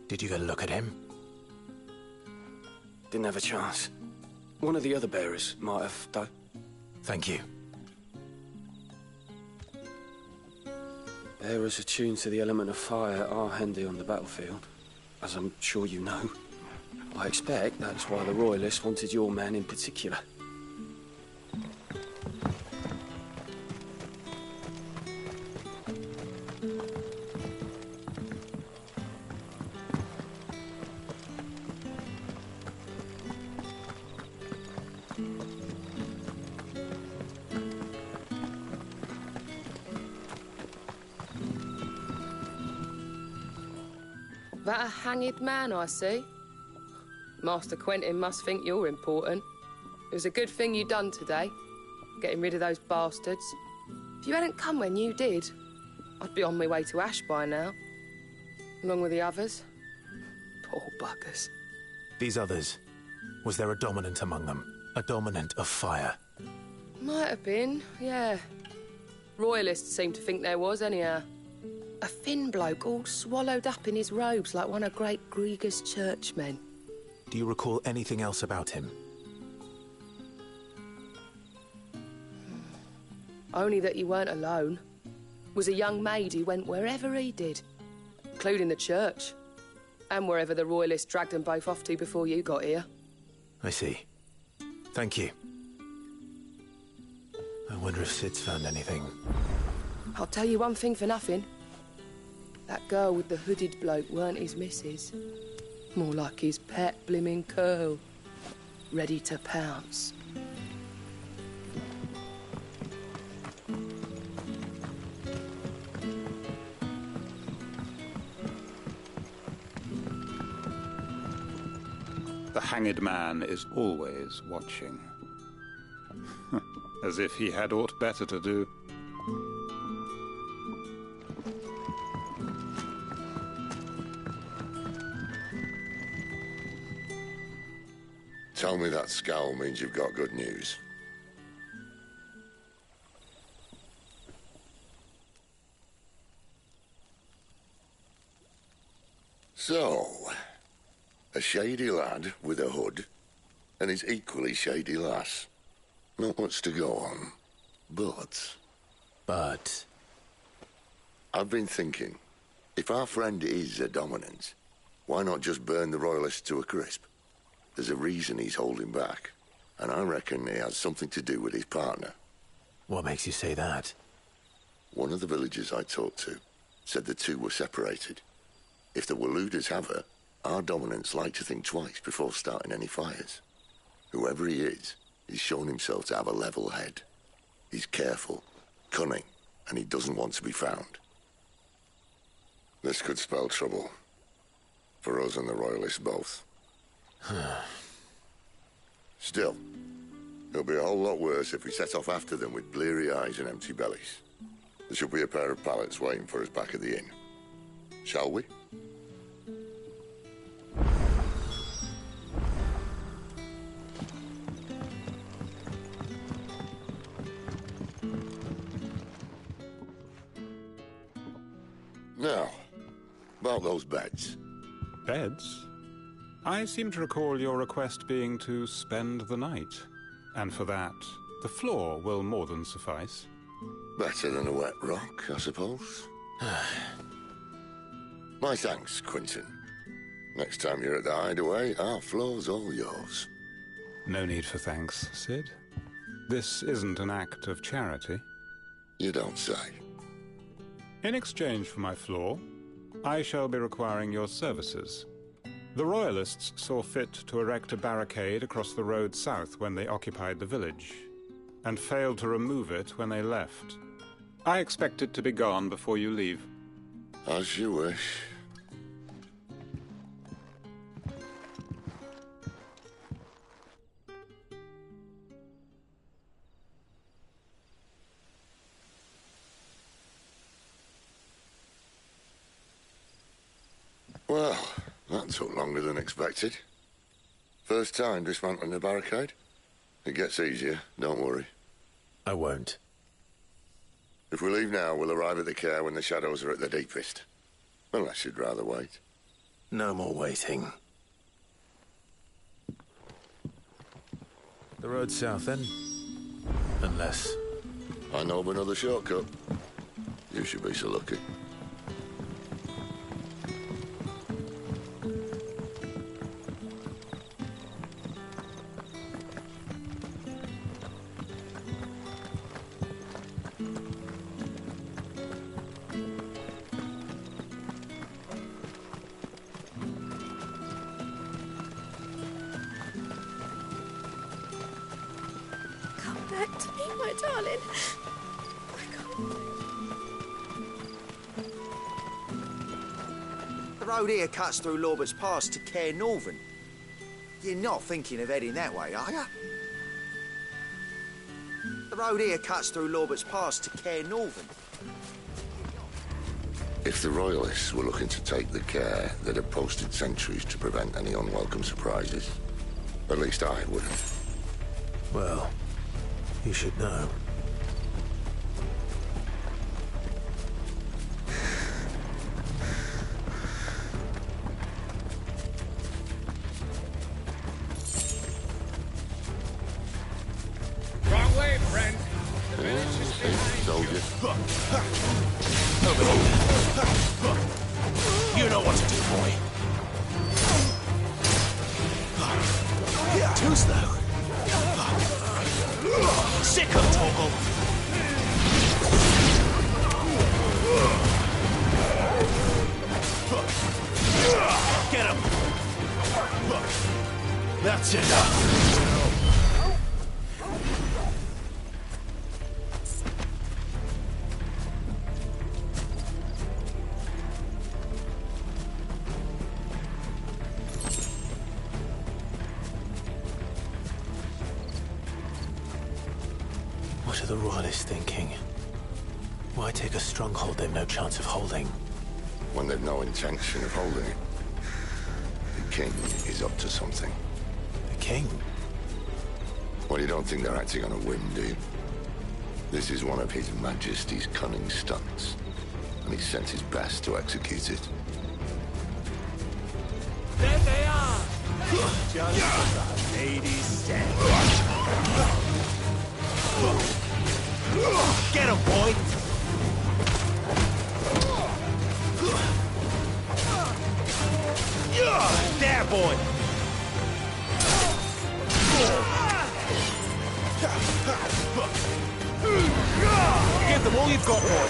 Did you get a look at him? Didn't have a chance. One of the other bearers might have, though. Thank you. Bearers attuned to the element of fire are handy on the battlefield, as I'm sure you know. I expect that's why the Royalists wanted your man in particular. That a hanged man, I see. Master Quentin must think you're important. It was a good thing you done today, getting rid of those bastards. If you hadn't come when you did, I'd be on my way to Ash by now, along with the others. Poor buggers. These others, was there a dominant among them? A dominant of fire? Might have been, yeah. Royalists seem to think there was, anyhow. A thin bloke all swallowed up in his robes like one of Great Grieger's churchmen. Do you recall anything else about him? Only that he weren't alone. Was a young maid who went wherever he did, including the church, and wherever the Royalists dragged them both off to before you got here. I see. Thank you. I wonder if Sid's found anything. I'll tell you one thing for nothing. That girl with the hooded bloke weren't his missus. More like his pet blimmin' curl. Ready to pounce. The hanged man is always watching. As if he had aught better to do. Tell me that scowl means you've got good news. So, a shady lad with a hood, and his equally shady lass. Not much to go on, but... I've been thinking, if our friend is a dominant, why not just burn the Royalists to a crisp? There's a reason he's holding back, and I reckon he has something to do with his partner. What makes you say that? One of the villagers I talked to said the two were separated. If the Waluders have her, our dominants like to think twice before starting any fires. Whoever he is, he's shown himself to have a level head. He's careful, cunning, and he doesn't want to be found. This could spell trouble. For us and the Royalists both. Still, it'll be a whole lot worse if we set off after them with bleary eyes and empty bellies. There should be a pair of pallets waiting for us back at the inn. Shall we? Now, about those beds. Beds? I seem to recall your request being to spend the night. And for that, the floor will more than suffice. Better than a wet rock, I suppose. My thanks, Quinton. Next time you're at the Hideaway, our floor's all yours. No need for thanks, Sid. This isn't an act of charity. You don't say. In exchange for my floor, I shall be requiring your services. The Royalists saw fit to erect a barricade across the road south when they occupied the village, and failed to remove it when they left. I expect it to be gone before you leave. As you wish. Well, that took longer than expected. First time dismantling the barricade? It gets easier, don't worry. I won't. If we leave now, we'll arrive at the care when the shadows are at their deepest. Unless you'd rather wait. No more waiting. The road south, then? Unless... I know of another shortcut. You should be so lucky. Back to me, my darling. The road here cuts through Lorbert's Pass to Care Northern. You're not thinking of heading that way, are you? The road here cuts through Lorbert's Pass to Care Northern. If the Royalists were looking to take the care, they'd have posted sentries to prevent any unwelcome surprises. At least I wouldn't. Well, you should know. Wrong way, friend. The village is behind you. Over here. You know what to do, boy. Too slow. Sick of Torgal. Get him. That's enough. What are the Royalists thinking? Why take a stronghold they've no chance of holding? When they've no intention of holding it. The king is up to something. The king? Well, you don't think they're acting on a whim, do you? This is one of His Majesty's cunning stunts, and he's sent his best to execute it. There they are! Just as the lady said. Get him, boy! There, boy! Give them all you've got, boy!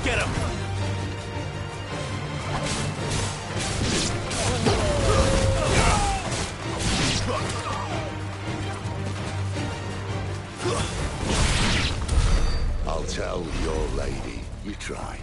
Get him! I'll tell your lady you tried.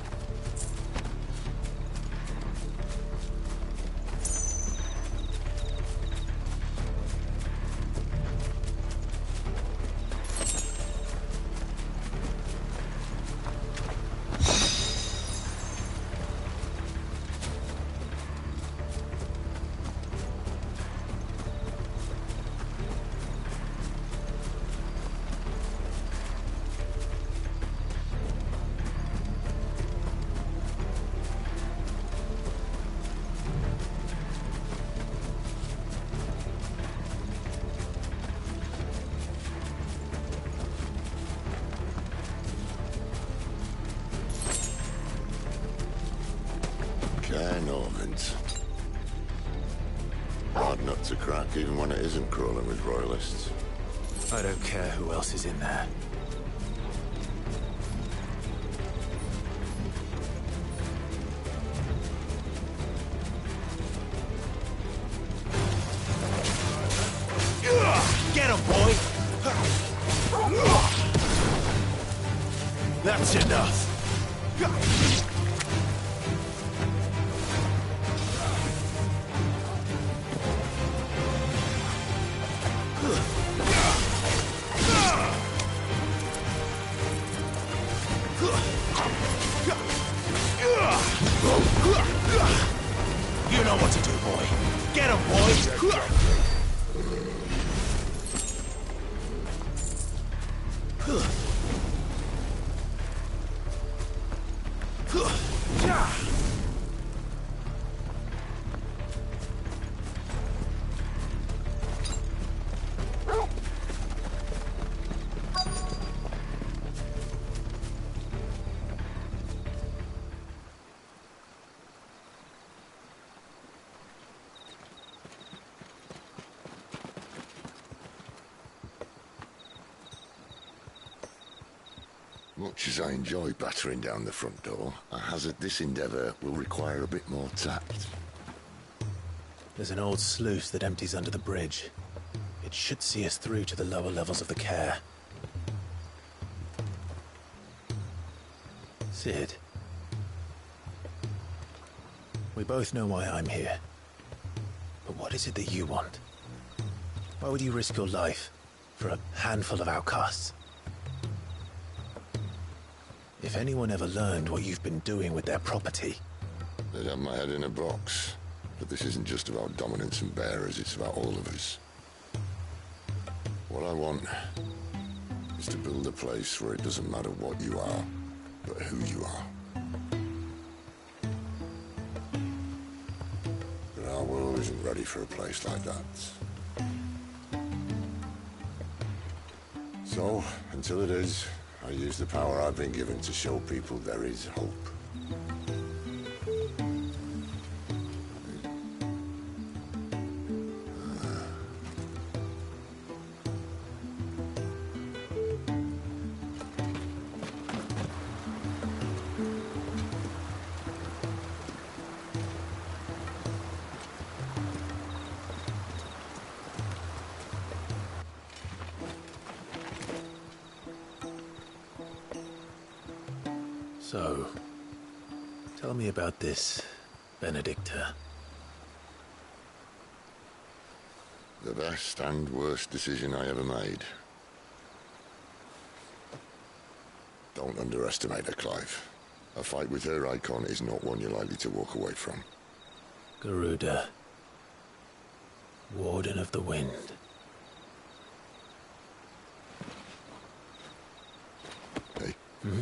Hard nut to crack, even when it isn't crawling with Royalists. I don't care who else is in there. him, boy! That's enough. You know what to do, boy. Get him, boy! Much as I enjoy battering down the front door, I hazard this endeavour will require a bit more tact. There's an old sluice that empties under the bridge. It should see us through to the lower levels of the care. Sid. We both know why I'm here. But what is it that you want? Why would you risk your life for a handful of outcasts? If anyone ever learned what you've been doing with their property... They'd have my head in a box. But this isn't just about dominance and bearers, it's about all of us. What I want is to build a place where it doesn't matter what you are, but who you are. But our world isn't ready for a place like that. So, until it is, I use the power I've been given to show people there is hope. So, tell me about this Benedicta. The best and worst decision I ever made. Don't underestimate her, Clive. A fight with her icon is not one you're likely to walk away from. Garuda. Warden of the Wind. Hey. Hmm?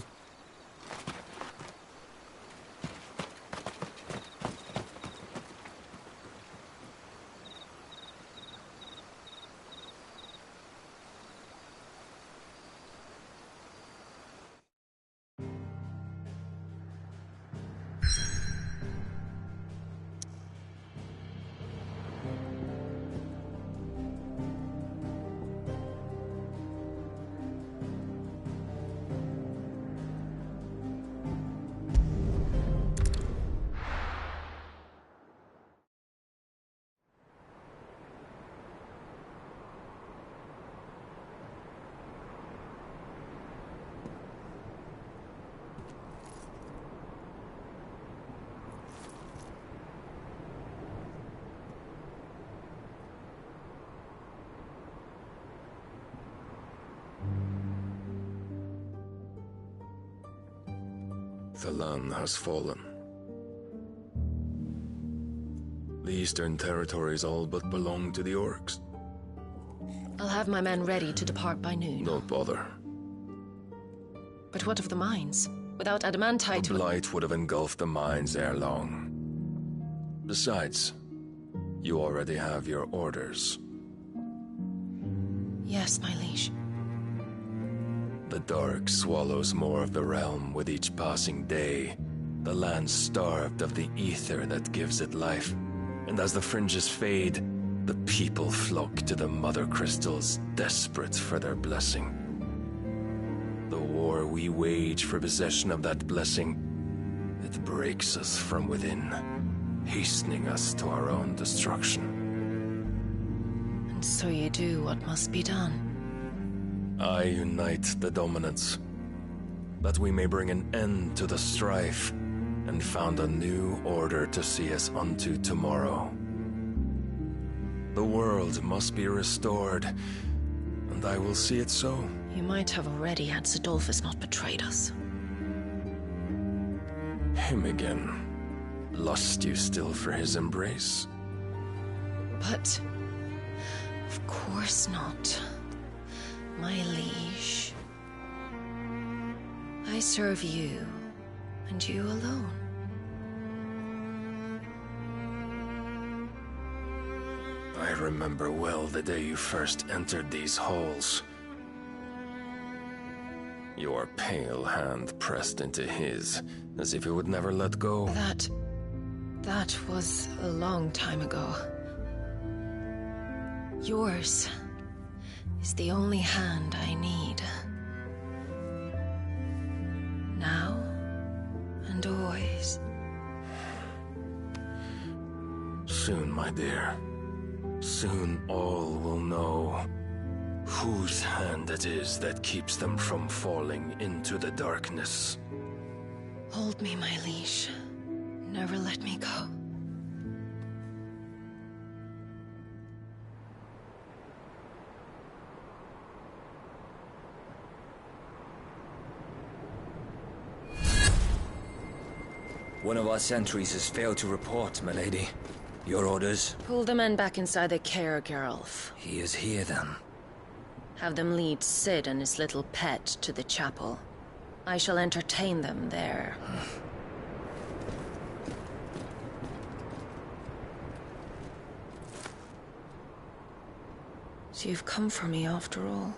The land has fallen. The Eastern Territories all but belong to the Orcs. I'll have my men ready to depart by noon. Don't bother. But what of the mines? Without adamantite... The blight would have engulfed the mines ere long. Besides, you already have your orders. Yes, my liege. The dark swallows more of the realm with each passing day. The land starved of the ether that gives it life. And as the fringes fade, the people flock to the mother crystals, desperate for their blessing. The war we wage for possession of that blessing, it breaks us from within, hastening us to our own destruction. And so So you do what must be done. I unite the dominants, that we may bring an end to the strife, and found a new order to see us unto tomorrow. The world must be restored, and I will see it so. You might have already had Zadolphus not betrayed us. Him again. Lust you still for his embrace? But... of course not. My liege. I serve you, and you alone. I remember well the day you first entered these halls. Your pale hand pressed into his, as if it would never let go. That was a long time ago. Yours is the only hand I need. Now and always. Soon, my dear. Soon all will know whose hand it is that keeps them from falling into the darkness. Hold me, my liege. Never let me go. One of our sentries has failed to report, milady. Your orders? Pull the men back inside the care, Geralf. He is here, then. Have them lead Sid and his little pet to the chapel. I shall entertain them there. So you've come for me after all.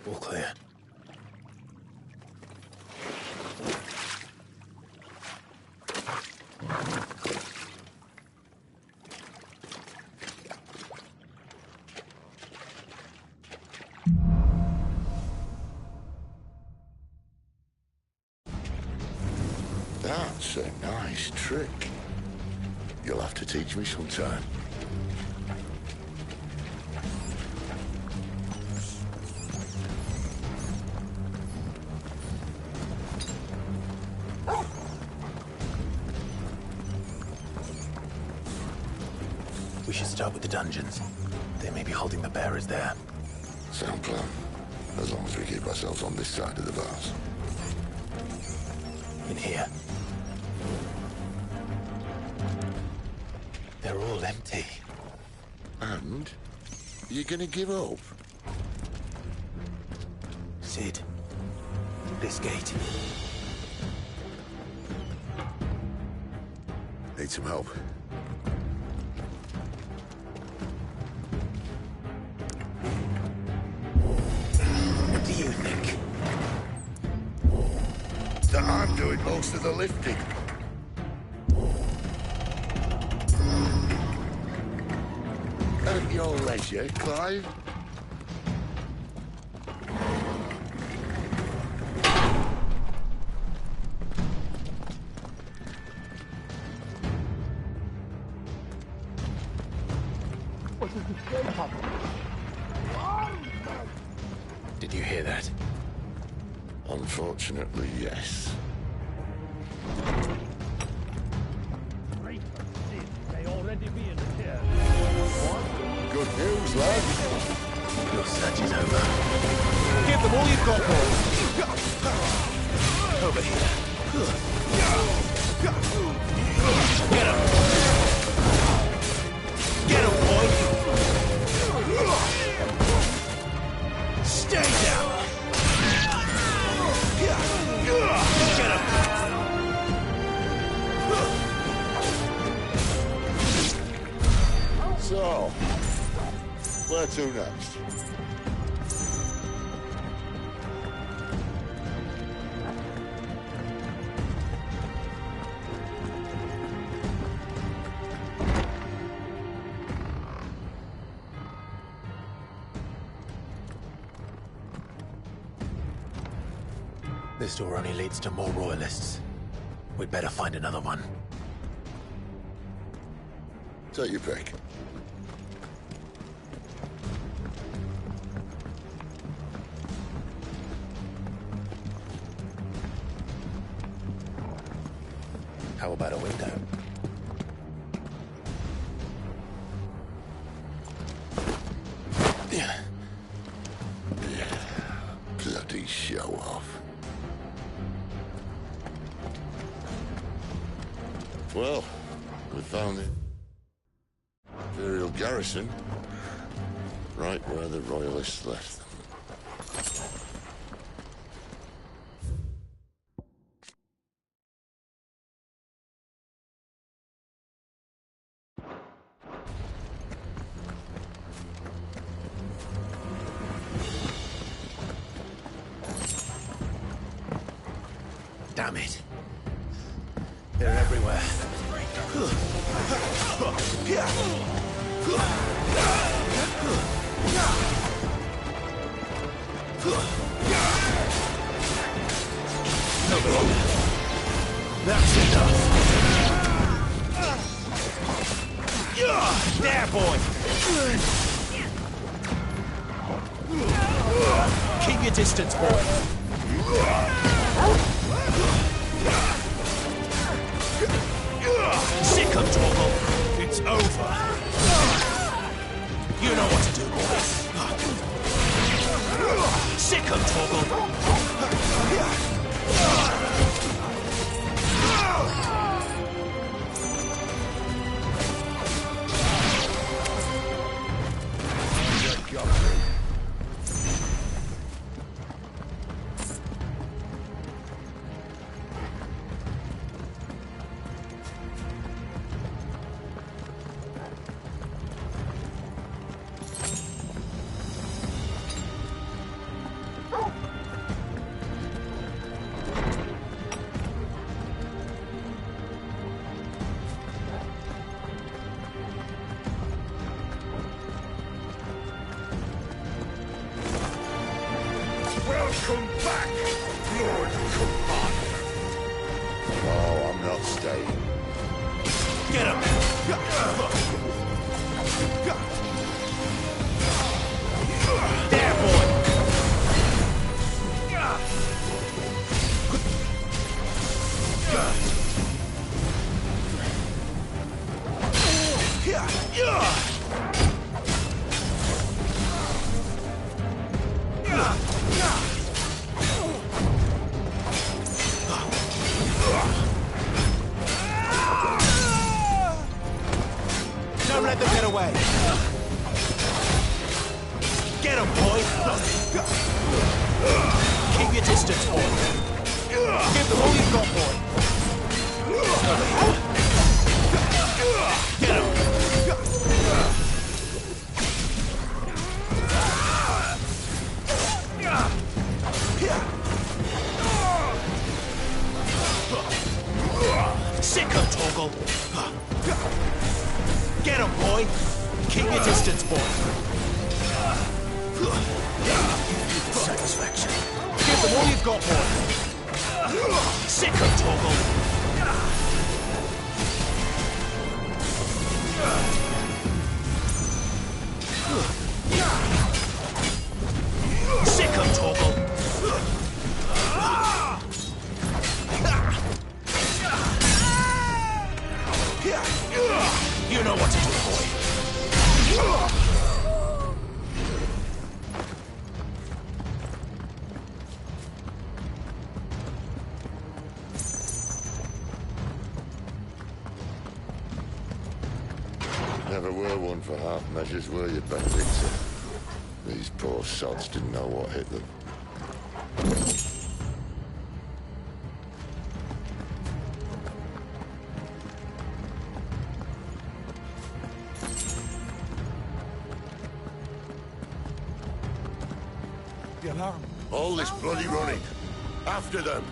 All clear. That's a nice trick. You'll have to teach me sometime. We should start with the dungeons. They may be holding the bearers there. Sound plan. As long as we keep ourselves on this side of the bars. In here. They're all empty. And? You're gonna give up? Sid. This gate. Need some help. What do you think? That I'm doing most of the lifting. At your leisure, Clive. Did you hear that? Unfortunately, yes. They already be in here. Good news, lad. Your search is over. Give them all you've got, boys. Over here. Get him! Get him, boy! Stay down! Get him! So, where to next? This door only leads to more royalists. We'd better find another one. Take your pick. How about a window? Bloody show off. Well, we found it. Imperial garrison. Right where the Royalists left them. Damn it. They're everywhere. That's enough. There, boy. Keep your distance, boy. Sick of trouble. It's over. You know what to do, boy. Sick of trouble. Welcome back, Lord Commander. Oh, I'm not staying. Get him! There, boy! Don't let them get away. Get him, boy. Keep your distance, boy. Give them all you've got, boy. Get him. Sick of Torgal. Get him, boy. Keep your distance, boy. Satisfaction. Give them all you've got, boy. Sick of Torgal. Sick of Torgal. You know what to do, boy. Never were one for half measures, were you, Benedicta? These poor sods didn't know what hit them. The alarm. All this bloody running. After them.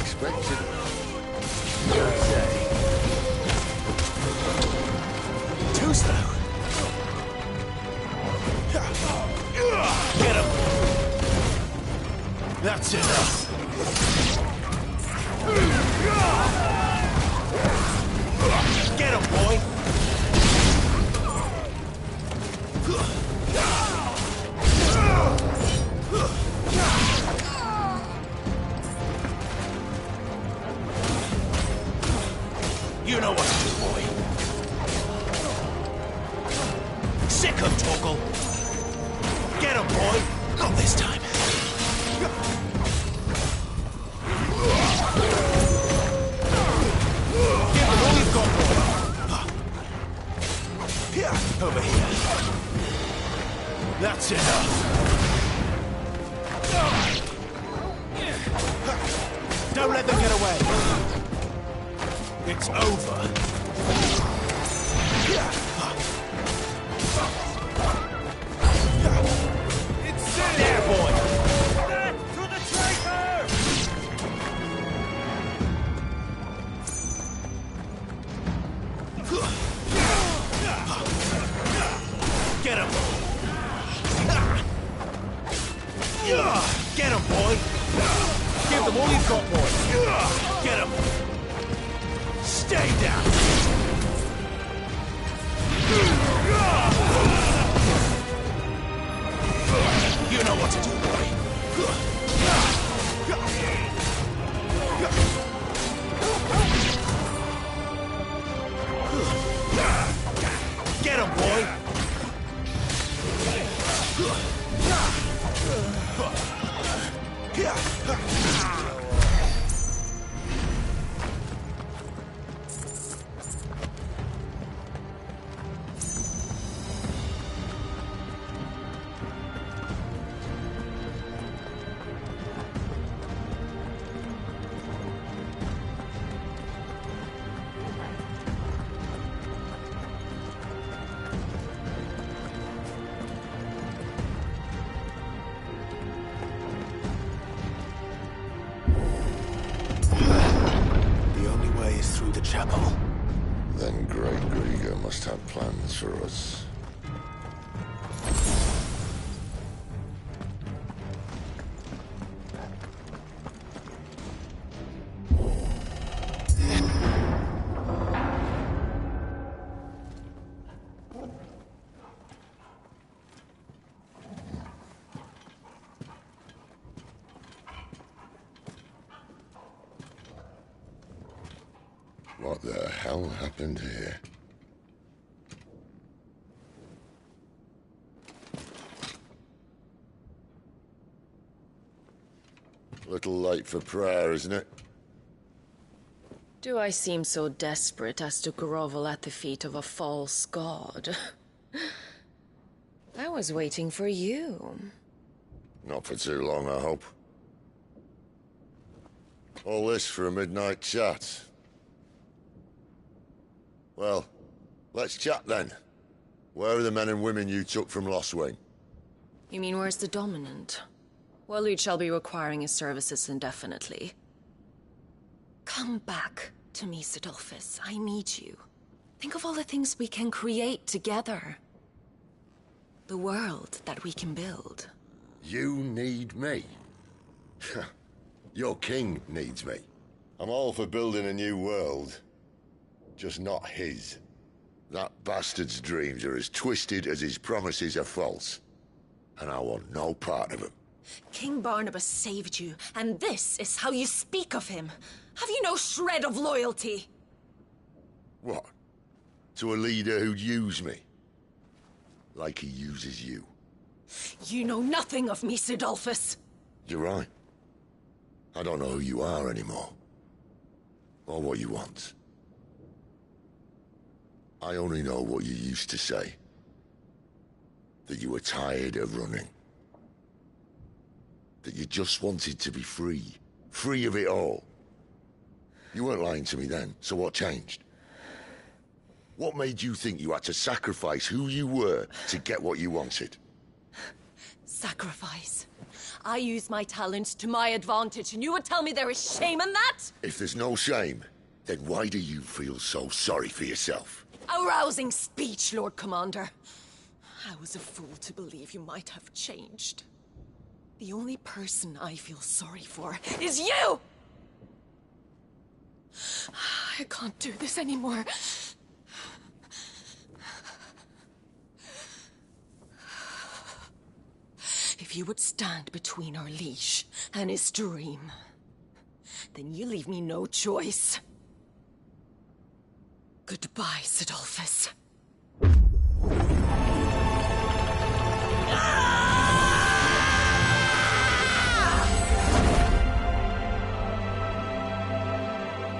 expected. I'd say. Too slow. Get him! That's enough. Get him, boy! You know what to do, boy. Sick him, Torgal. Get him, boy. Not this time. Give him all you've got, boy. Here, over here. That's enough. Don't let them get away. It's over. It's there, boy. Death to the traitor! Get him. Get him, boy. Give them all you've got, boy. Get him. Stay down! You know what to do, boy. Get him, boy! Chapel. Then Great Grieger must have plans for us. What the hell happened here? Little late for prayer, isn't it? Do I seem so desperate as to grovel at the feet of a false god? I was waiting for you. Not for too long, I hope. All this for a midnight chat. Well, let's chat then. Where are the men and women you took from Lostwing? You mean where's the dominant? Waleed shall be requiring his services indefinitely. Come back to me, Sidolphus. I need you. Think of all the things we can create together. The world that we can build. You need me? Your king needs me. I'm all for building a new world. Just not his. That bastard's dreams are as twisted as his promises are false. And I want no part of them. King Barnabas saved you, and this is how you speak of him. Have you no shred of loyalty? What? To a leader who'd use me? Like he uses you? You know nothing of me, Sidolphus. You're right. I don't know who you are anymore. Or what you want. I only know what you used to say. That you were tired of running. That you just wanted to be free. Free of it all. You weren't lying to me then, so what changed? What made you think you had to sacrifice who you were to get what you wanted? sacrifice. I use my talents to my advantage, and you would tell me there is shame in that? If there's no shame, then why do you feel so sorry for yourself? A rousing speech, Lord Commander. I was a fool to believe you might have changed. The only person I feel sorry for is you! I can't do this anymore. If you would stand between our leash and his dream, then you leave me no choice. Goodbye, Sidolphus.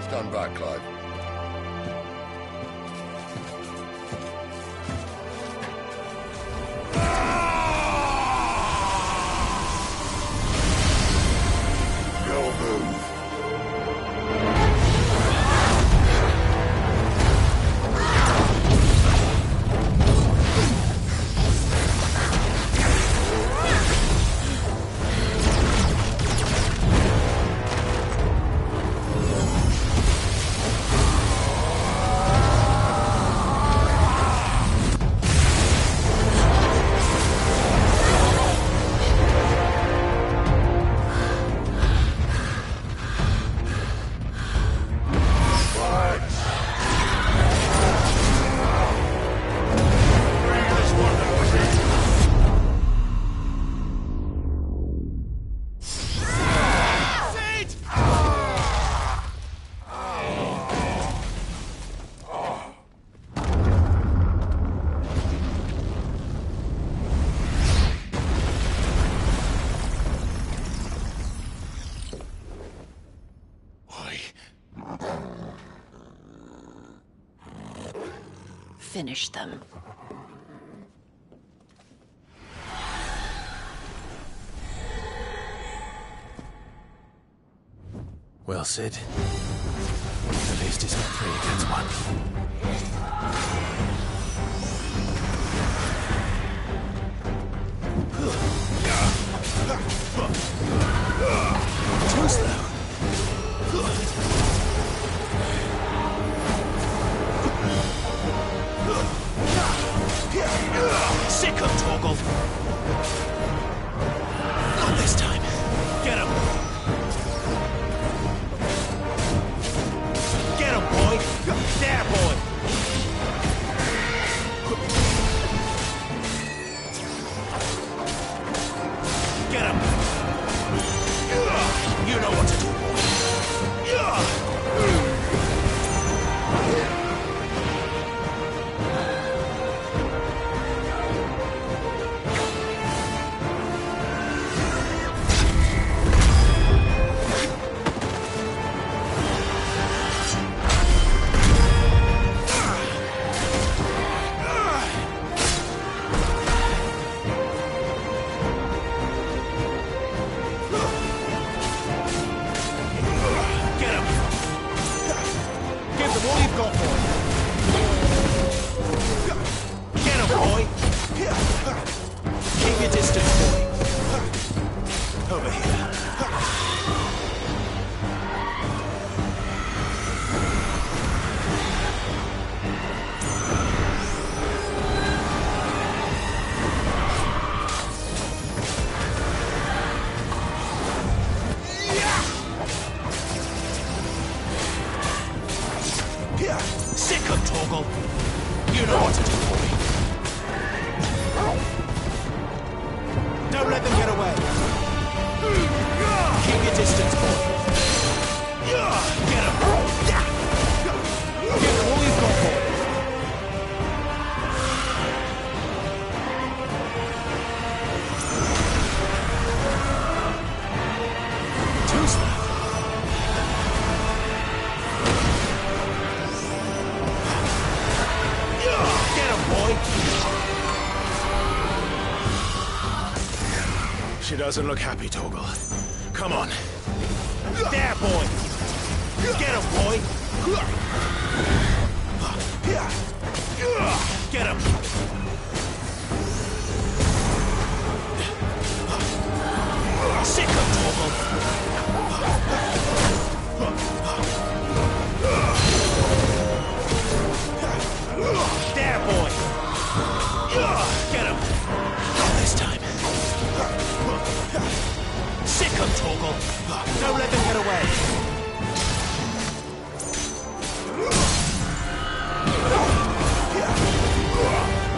Stand back, Clive. No move. Finish them. Well, Sid. At least it's not 3 against 1. Too slow. Sick of Torgal! Not this time. Get him! Get him, boy! There, boy! Get him! You know what to do, boy! Sick of Torgal! You know what to do, boy! Don't let them get away! Keep your distance, boy! Get him! Give them all you've got, boy! Too slow! Get him, boy! She doesn't look happy, Torgal. Come on. There, boy! Get him, boy! Get him! Sick of Torgal! There, boy! Get him! Not this time. Sick of Torgal! Don't let them get away!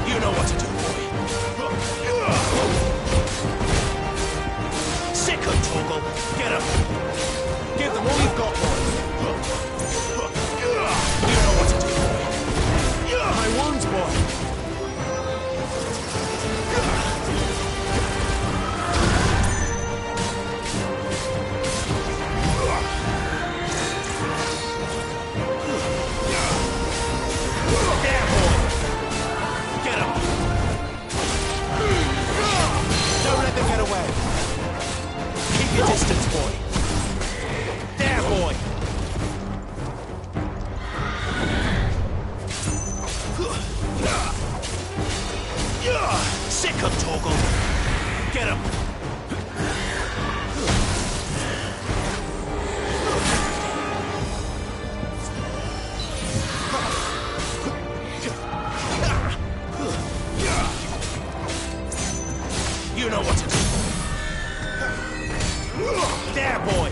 You know what to do, boy. Sick of Torgal! Get him! Give them all you've got, boy. You know what to do, boy. My wounds, boy. There, boy. Get him. Don't let them get away. Keep your distance, boy. There, boy. Sick of Torgal. Get him. You know what to do. There, boy.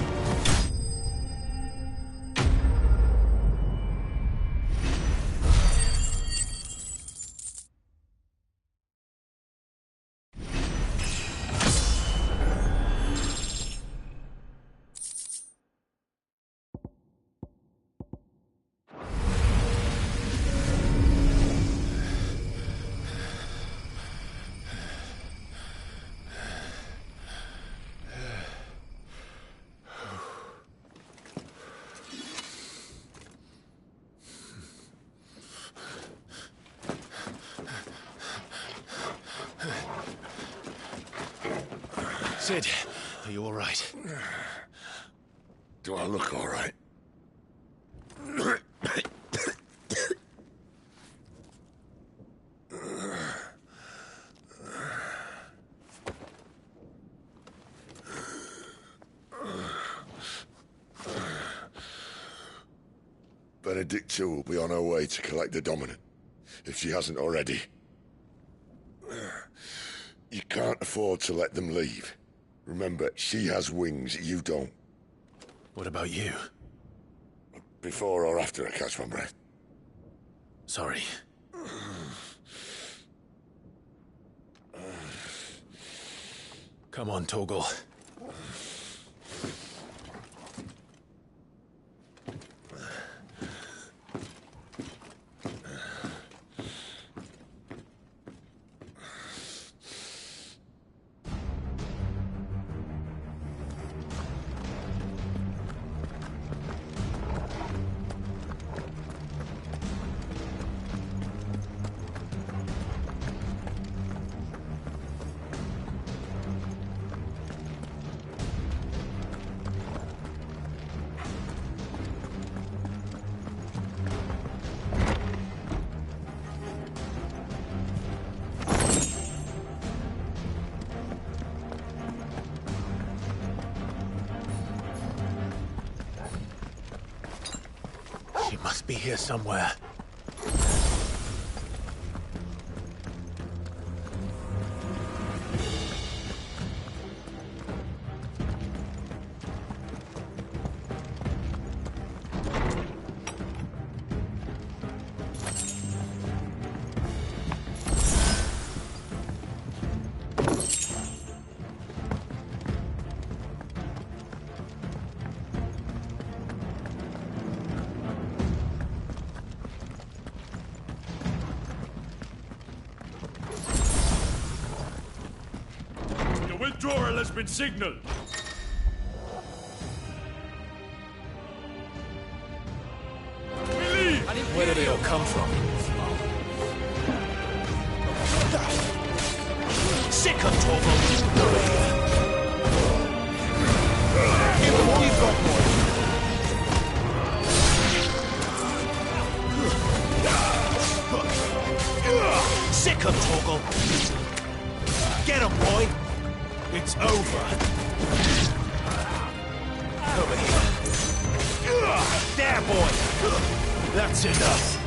Sid, are you all right? Do I look all right? Benedicta will be on her way to collect the Dominant, if she hasn't already. You can't afford to let them leave. Remember, she has wings, you don't. What about you? Before or after I catch my breath? Sorry. Come on, Torgal. She must be here somewhere. Withdrawal has been signaled. Where did they all come from? Sick of Torgal! Give them all you've got, boy! Sick of Torgal! Get him, boy! It's over. boy! That's enough!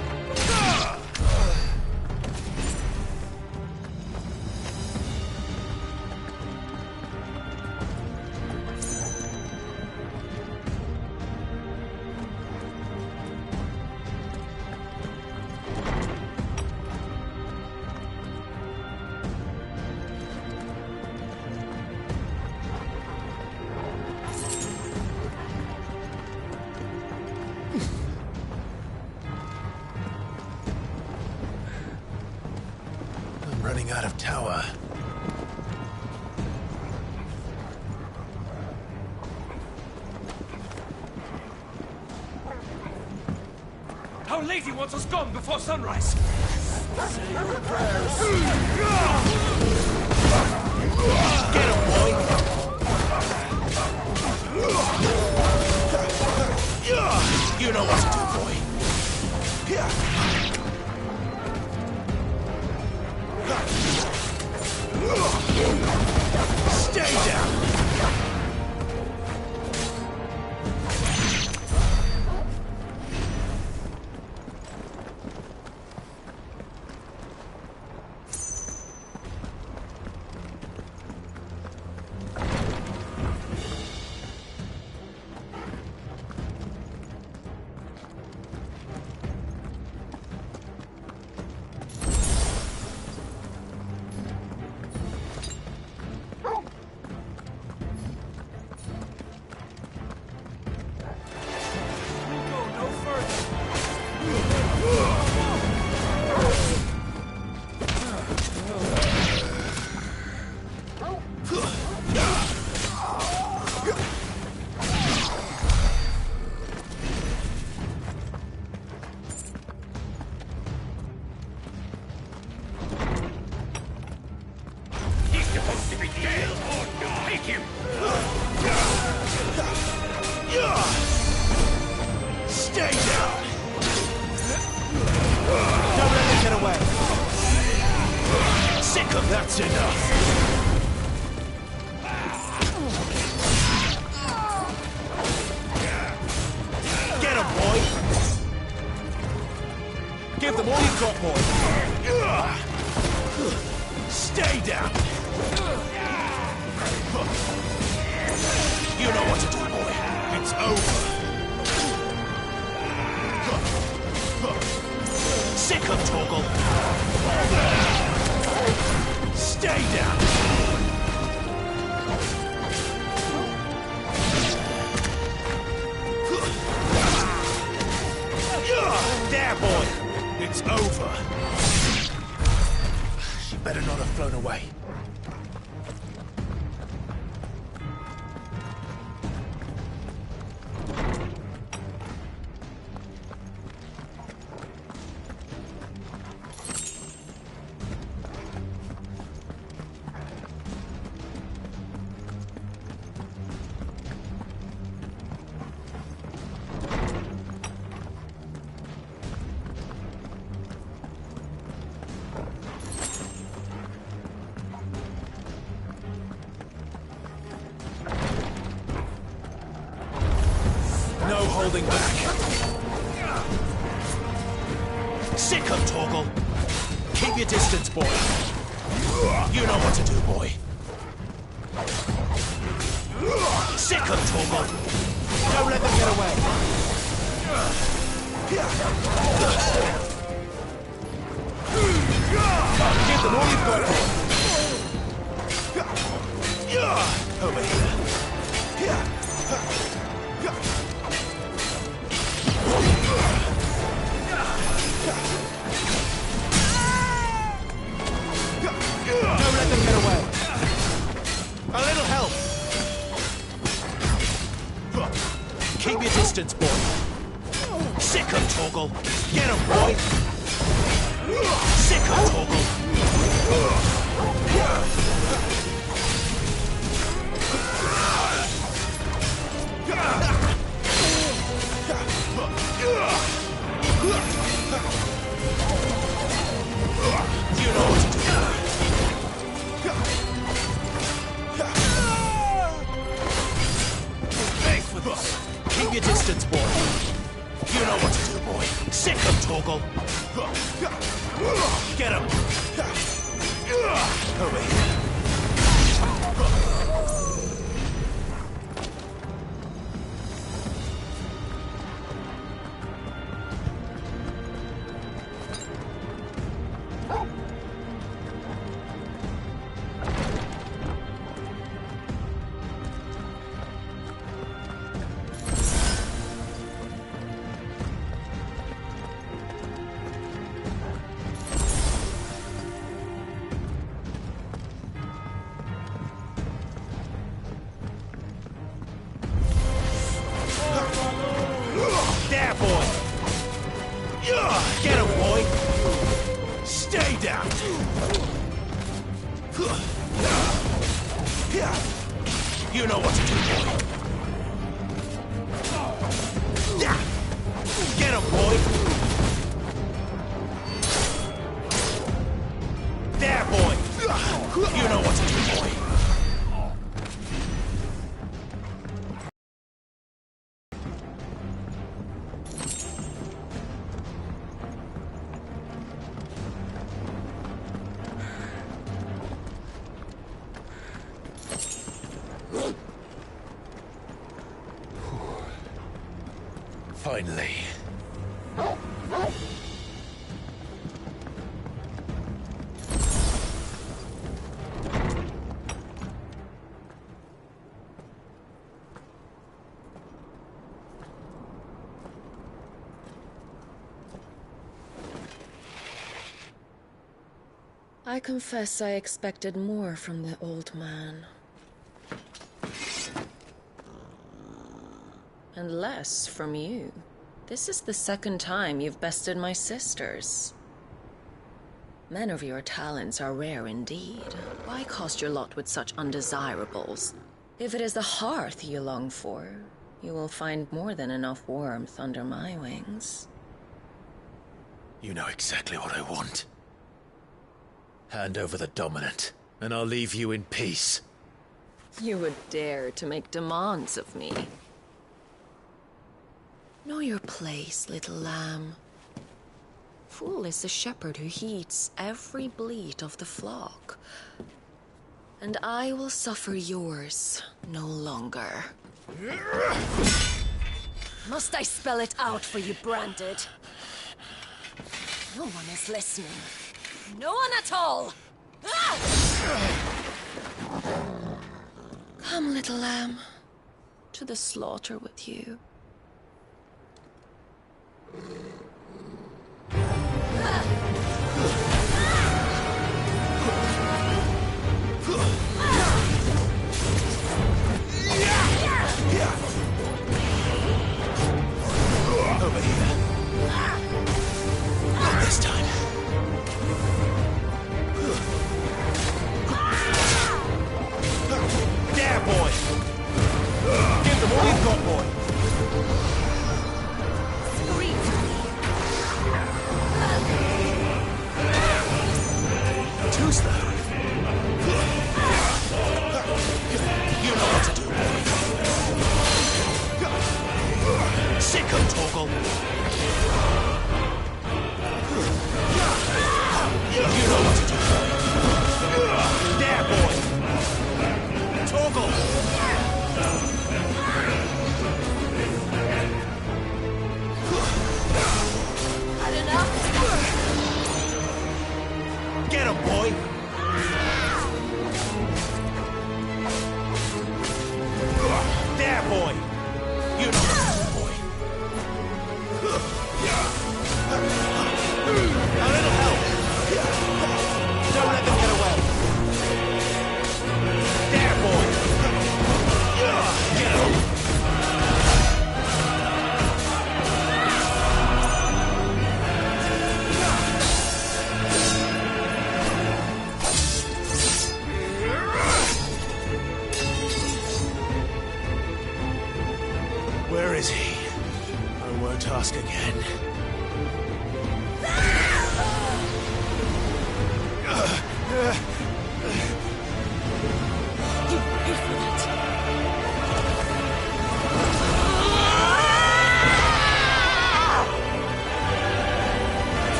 I'm running out of tower. Our Lady wants us gone before sunrise. Say your prayers. Get him, boy! You know what to do, boy. Stay down! Stay down! Don't let me get away! Sick of that's enough! Get him, boy! Give them all you've got, boy! Stay down! You know what to do, boy. It's over. Sick of Torgal. Stay down. There, boy. It's over. She better not have flown away. No holding back. Sick of Torgal. Keep your distance, boy. You know what to do, boy. Sick of Torgal. Don't let them get away. Give them all you've got, boy. Over here. Don't let them get away. A little help. Keep your distance, boy. Sick of Torgal. Get him, boy. Sick of Torgal. You know what to do. Thanks for this. Keep your distance, boy. You know what to do, boy. Sick him, Torgal. Get him. Over here. There, boy! Get him, boy! Stay down! You know what to do, boy! Get him, boy! There, boy! You know what to do, boy! Finally. I confess I expected more from the old man. And less from you. This is the second time you've bested my sisters. Men of your talents are rare indeed. Why cast your lot with such undesirables? If it is the hearth you long for, you will find more than enough warmth under my wings. You know exactly what I want. Hand over the dominant, and I'll leave you in peace. You would dare to make demands of me. Know your place, little lamb. Fool is the shepherd who heeds every bleat of the flock. And I will suffer yours no longer. Must I spell it out for you, Branded? No one is listening. No one at all! Come, little lamb, to the slaughter with you. Over here. Not this time. There, boy! Give them all you've got, boy! Too slow. You know what to do, boy. Sick him, Torgal. You know what to do. There, boy. Torgal. Had enough? Get him, boy. There, boy. You know what to do, boy. A little help. Don't let them get away. There, boy. Get him. Where is he? I won't ask again.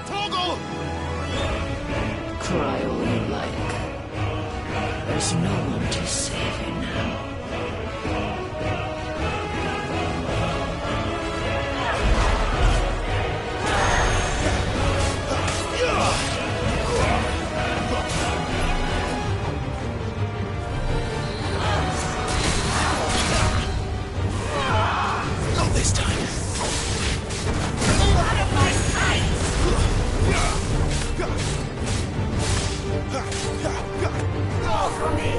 Torgal! Cry all you like. There's no one to save you now. Not this time. Out of my sight! Go for me!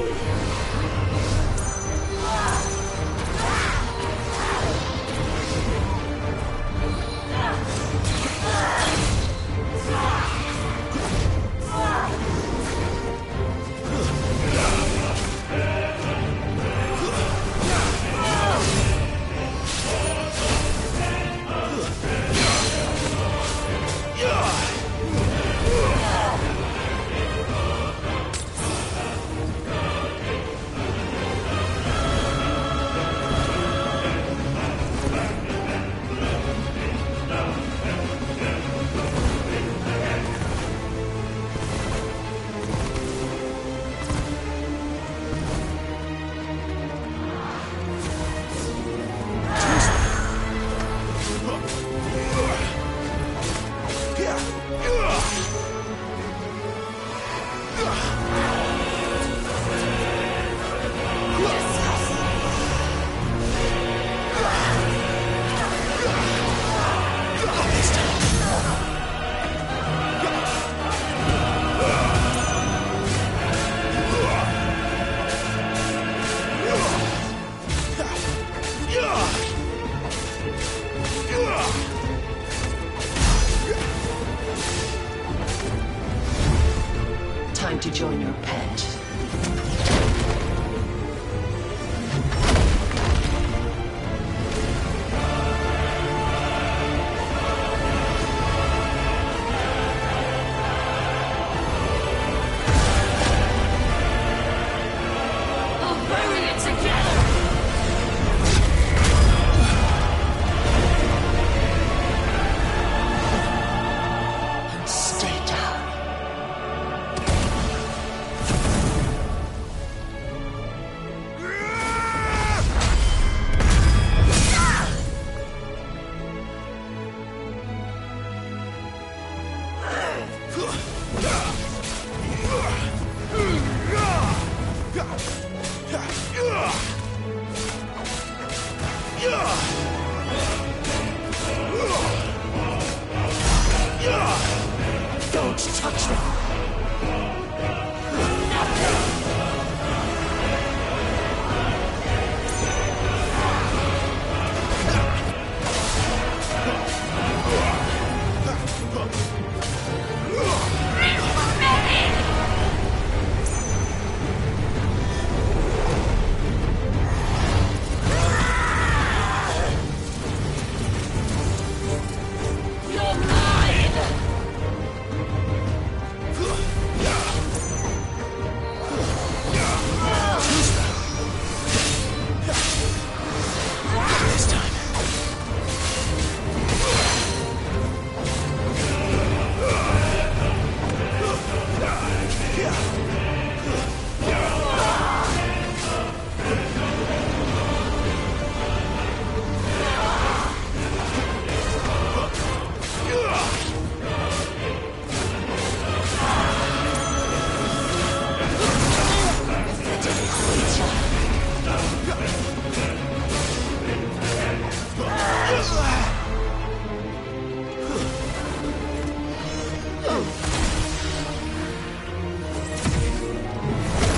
Time to join your pet. I'll bury it together! Stay down. Don't touch them! You're mine! This time.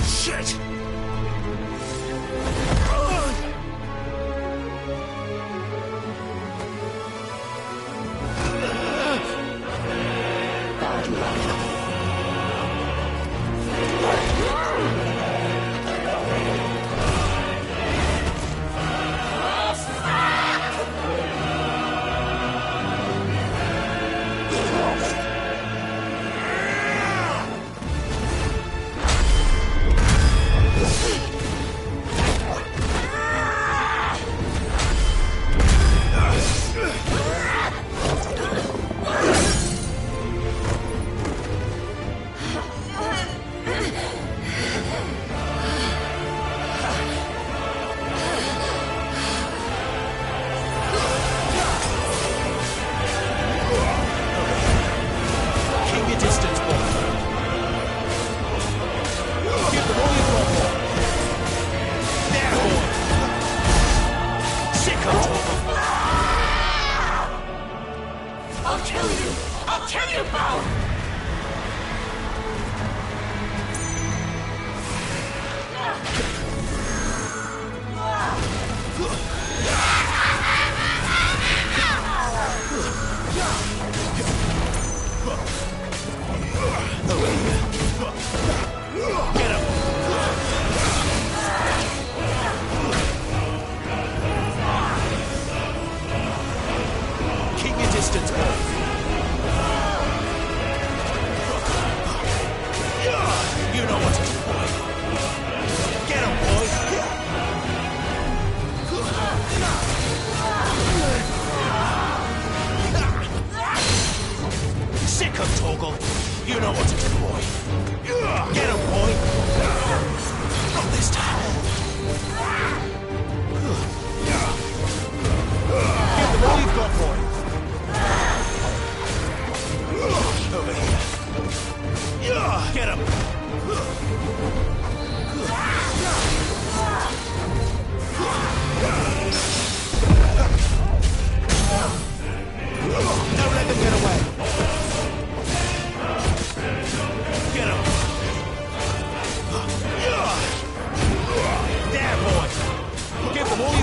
Shit! Bad luck.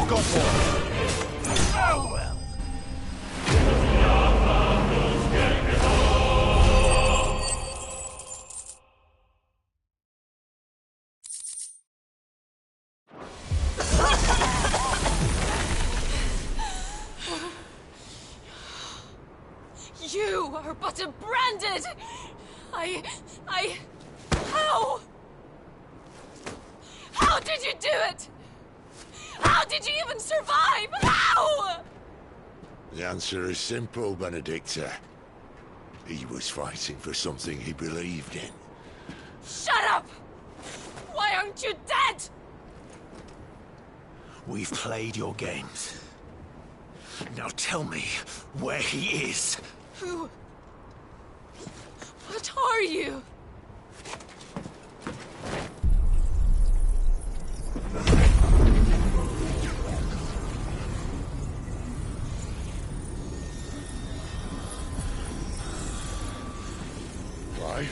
you've gone for? Oh, well. You are but a branded! How? How did you do it? How did you even survive? How? The answer is simple, Benedicta. He was fighting for something he believed in. Shut up! Why aren't you dead? We've played your games. Now tell me where he is. Who? What are you? Why?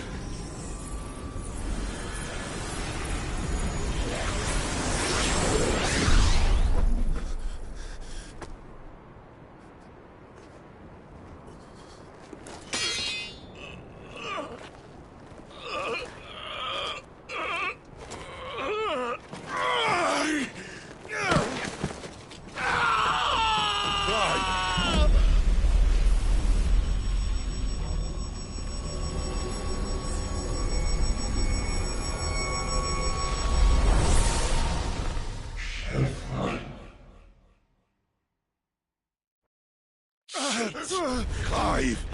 Clive!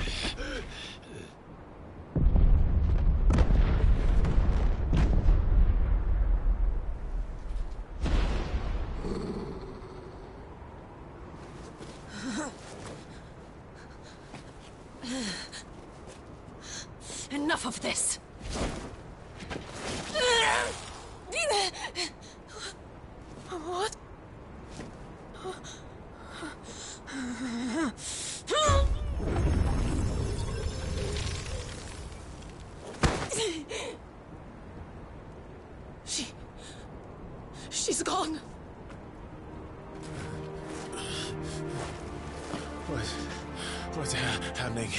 Enough of this! What? She's gone. What's happening?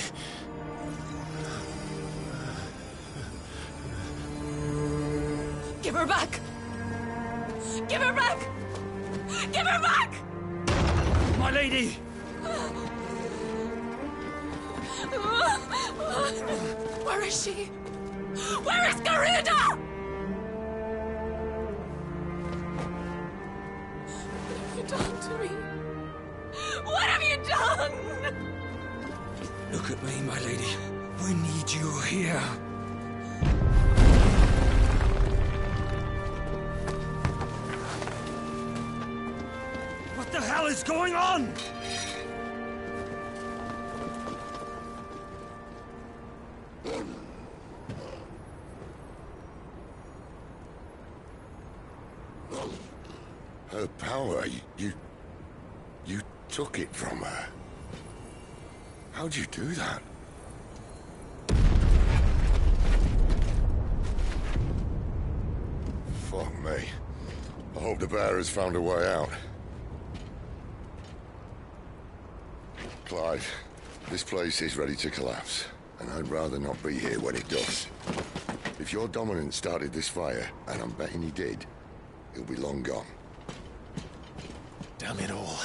Give her back! Give her back! Give her back! My lady! Where is she? Where is Garuda? What have you done to me? What have you done? Look at me, my lady. We need you here. What the hell is going on? Her power, you took it from her. How'd you do that? Fuck me. I hope the bear has found a way out. Clive, this place is ready to collapse, and I'd rather not be here when it does. If your dominant started this fire, and I'm betting he did, he'll be long gone. Damn it all.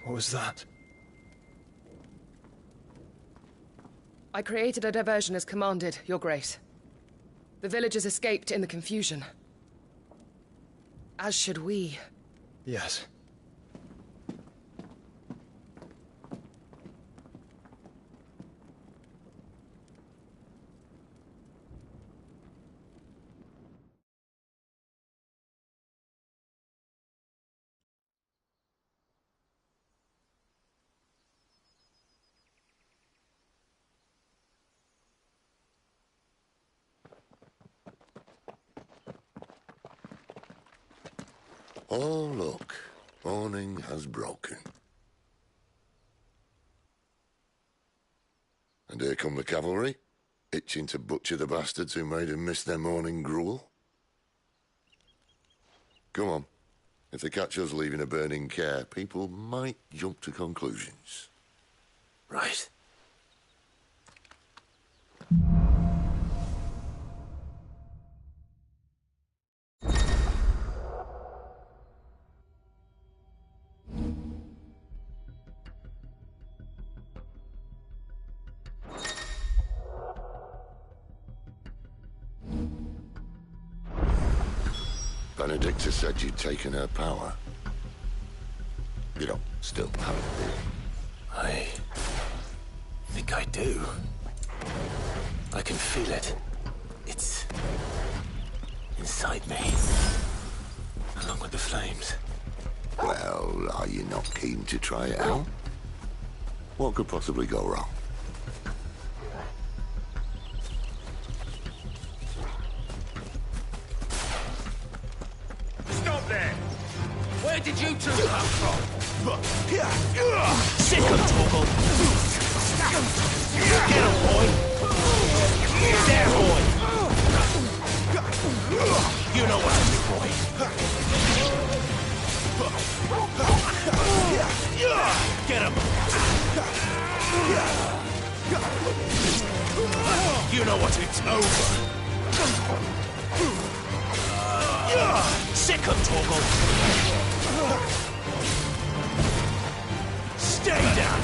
What was that? I created a diversion as commanded, Your Grace. The villagers escaped in the confusion. As should we. Yes. Oh, look. Morning has broken. And here come the cavalry, itching to butcher the bastards who made them miss their morning gruel. Come on. If they catch us leaving a burning care, people might jump to conclusions. Right. Benedicta said you'd taken her power. You don't still have it, do you? I think I do. I can feel it. It's inside me, along with the flames. Well, are you not keen to try it out? What could possibly go wrong? Stop there! Where did you two come from? Sick of Torgal! Get him, boy! There, boy! You know what to do, boy! Get him! You know what, it's over! Sick of Torgal! Stay down!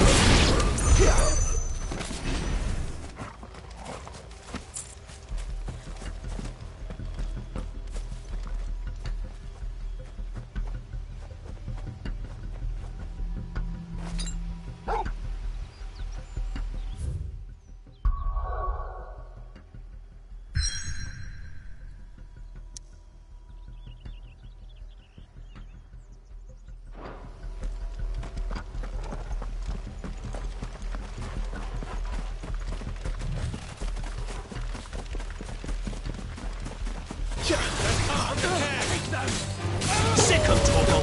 Sick of Torgal!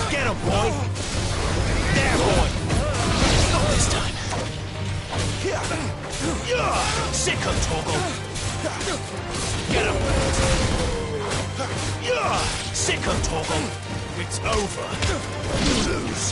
Get him, boy! There, boy! Not this time! Sick of Torgal! Get him! Sick of Torgal! It's over! You lose!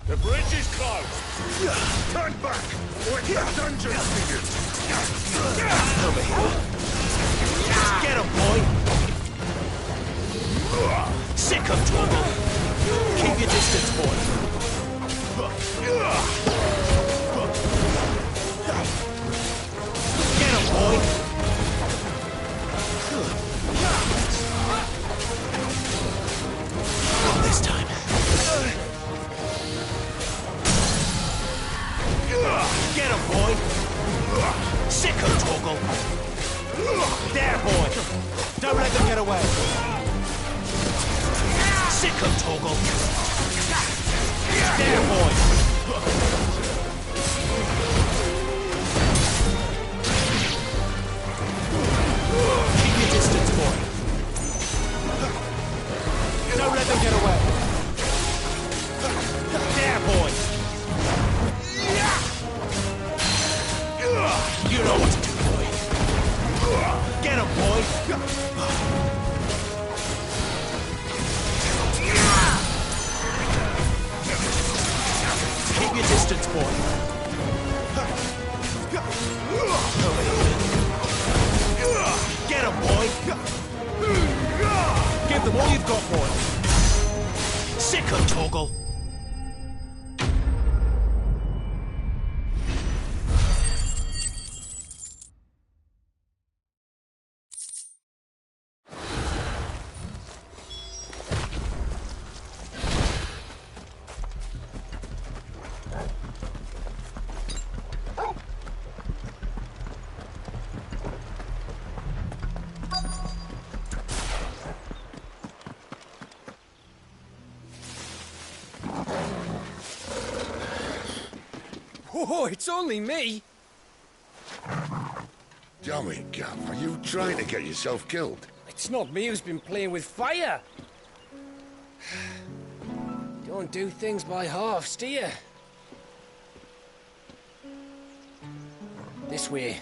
The bridge is closed! Turn back, or it's the dungeon for you! Over here! Get him, boy! Sick of Torgal! Keep your distance, boy! Get him, boy! Not this time. Get him, boy! Sick of Torgal! There, boy! Don't let them get away! Sick of Torgal! There, boy! Keep your distance, boy! Don't let them get away! There, boy! You know what to do, boy. Get him, boy. Keep your distance, boy. Over here. Get him, boy. Torgal. Oh, it's only me. Damn it, Gav. Are you trying to get yourself killed? It's not me who's been playing with fire. Don't do things by halves, do you? This way.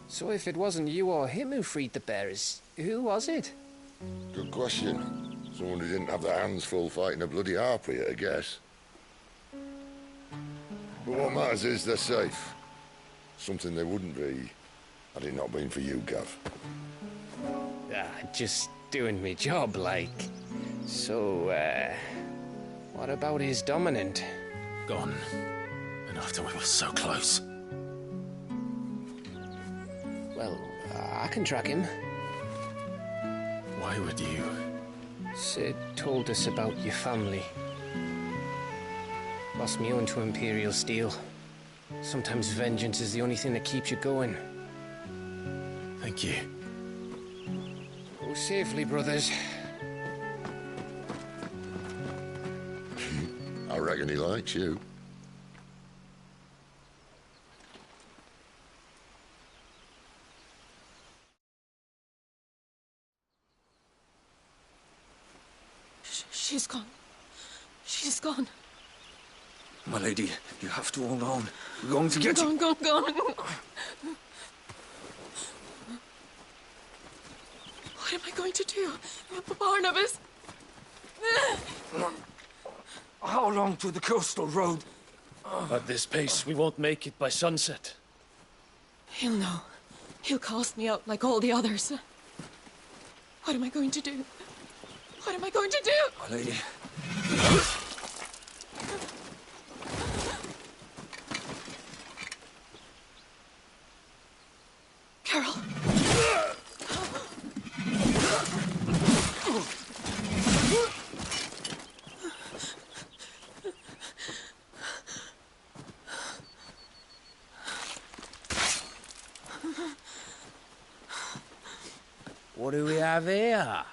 So if it wasn't you or him who freed the bearers, who was it? Good question. Someone who didn't have their hands full fighting a bloody harpy, I guess. But what matters is they're safe. Something they wouldn't be had it not been for you, Gav. Just doing me job, like. So, what about his dominant? Gone. And after we were so close. Well, I can track him. Why would you? Sid told us about your family. Lost me own to Imperial Steel. Sometimes vengeance is the only thing that keeps you going. Thank you. Go safely, brothers. I reckon he likes you. She's gone. She's gone. My lady, you have to hold on. We're going to get you. Gone. What am I going to do? Barnabas? How long to the coastal road? At this pace, we won't make it by sunset. He'll know. He'll cast me out like all the others. What am I going to do? What am I going to do? My lady. Carol. What do we have here?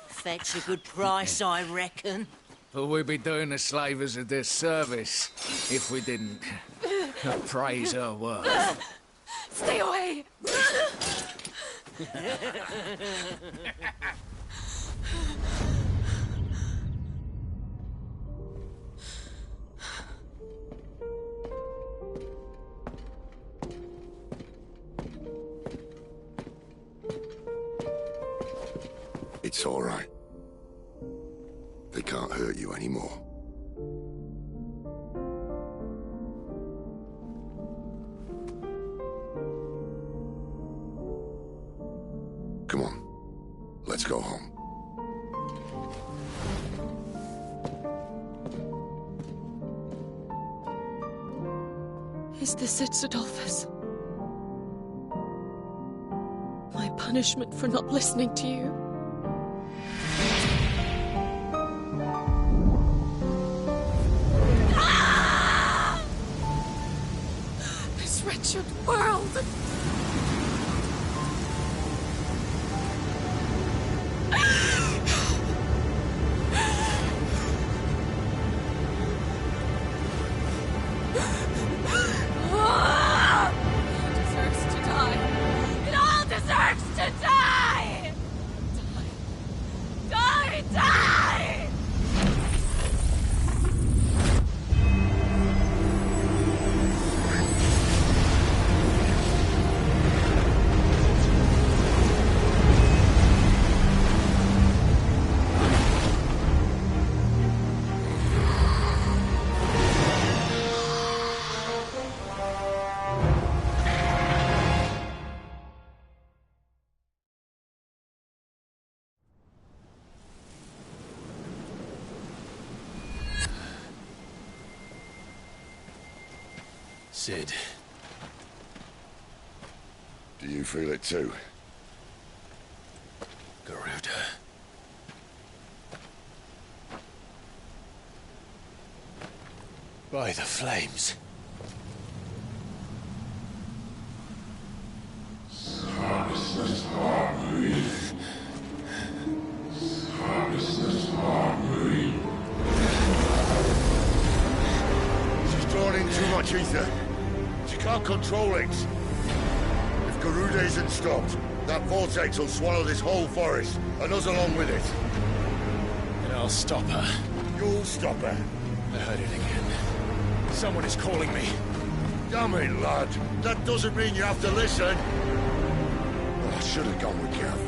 Fetch a good price, I reckon. But we'd be doing the slavers a disservice if we didn't praise her work. Stay away! It's all right. They can't hurt you anymore. Come on. Let's go home. Is this it, Adolphus? My punishment for not listening to you? This wretched world! Cid. Do you feel it too? Garuda. By the flames. She's drawn in too much ether. She can't control it. If Garuda isn't stopped, that vortex will swallow this whole forest, and us along with it. And I'll stop her. You'll stop her. I heard it again. Someone is calling me. Damn it, lad. That doesn't mean you have to listen. Oh, I should have gone with Gav.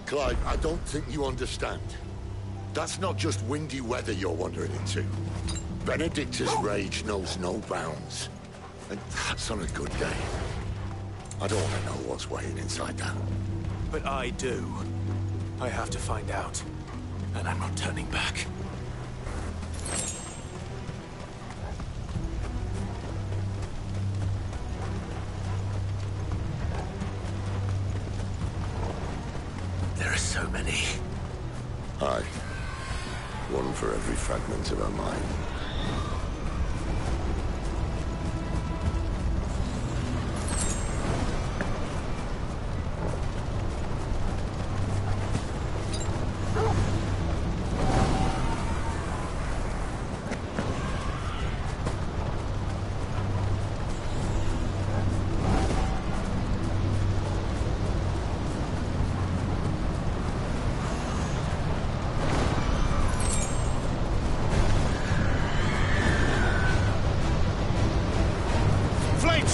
Clive, I don't think you understand. That's not just windy weather you're wandering into. Benedicta's rage knows no bounds. And that's on a good day. I don't want to know what's waiting inside that. But I do. I have to find out. And I'm not turning back. There are so many. Aye. One for every fragment of our mind.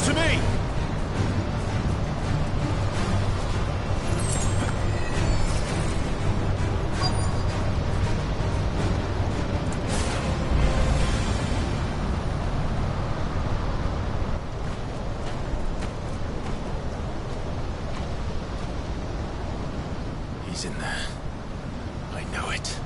To me! He's in there. I know it.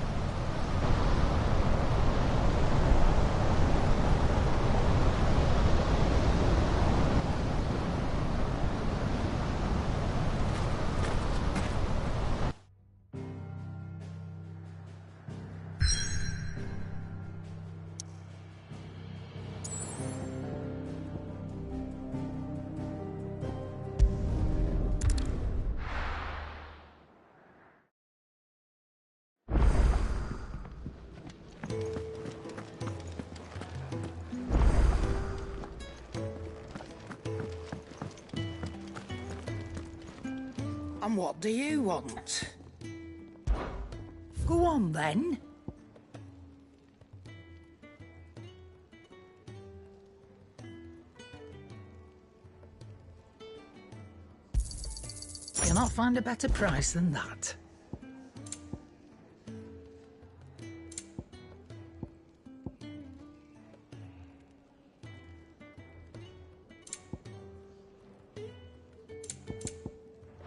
And what do you want? Go on, then. You'll not find a better price than that.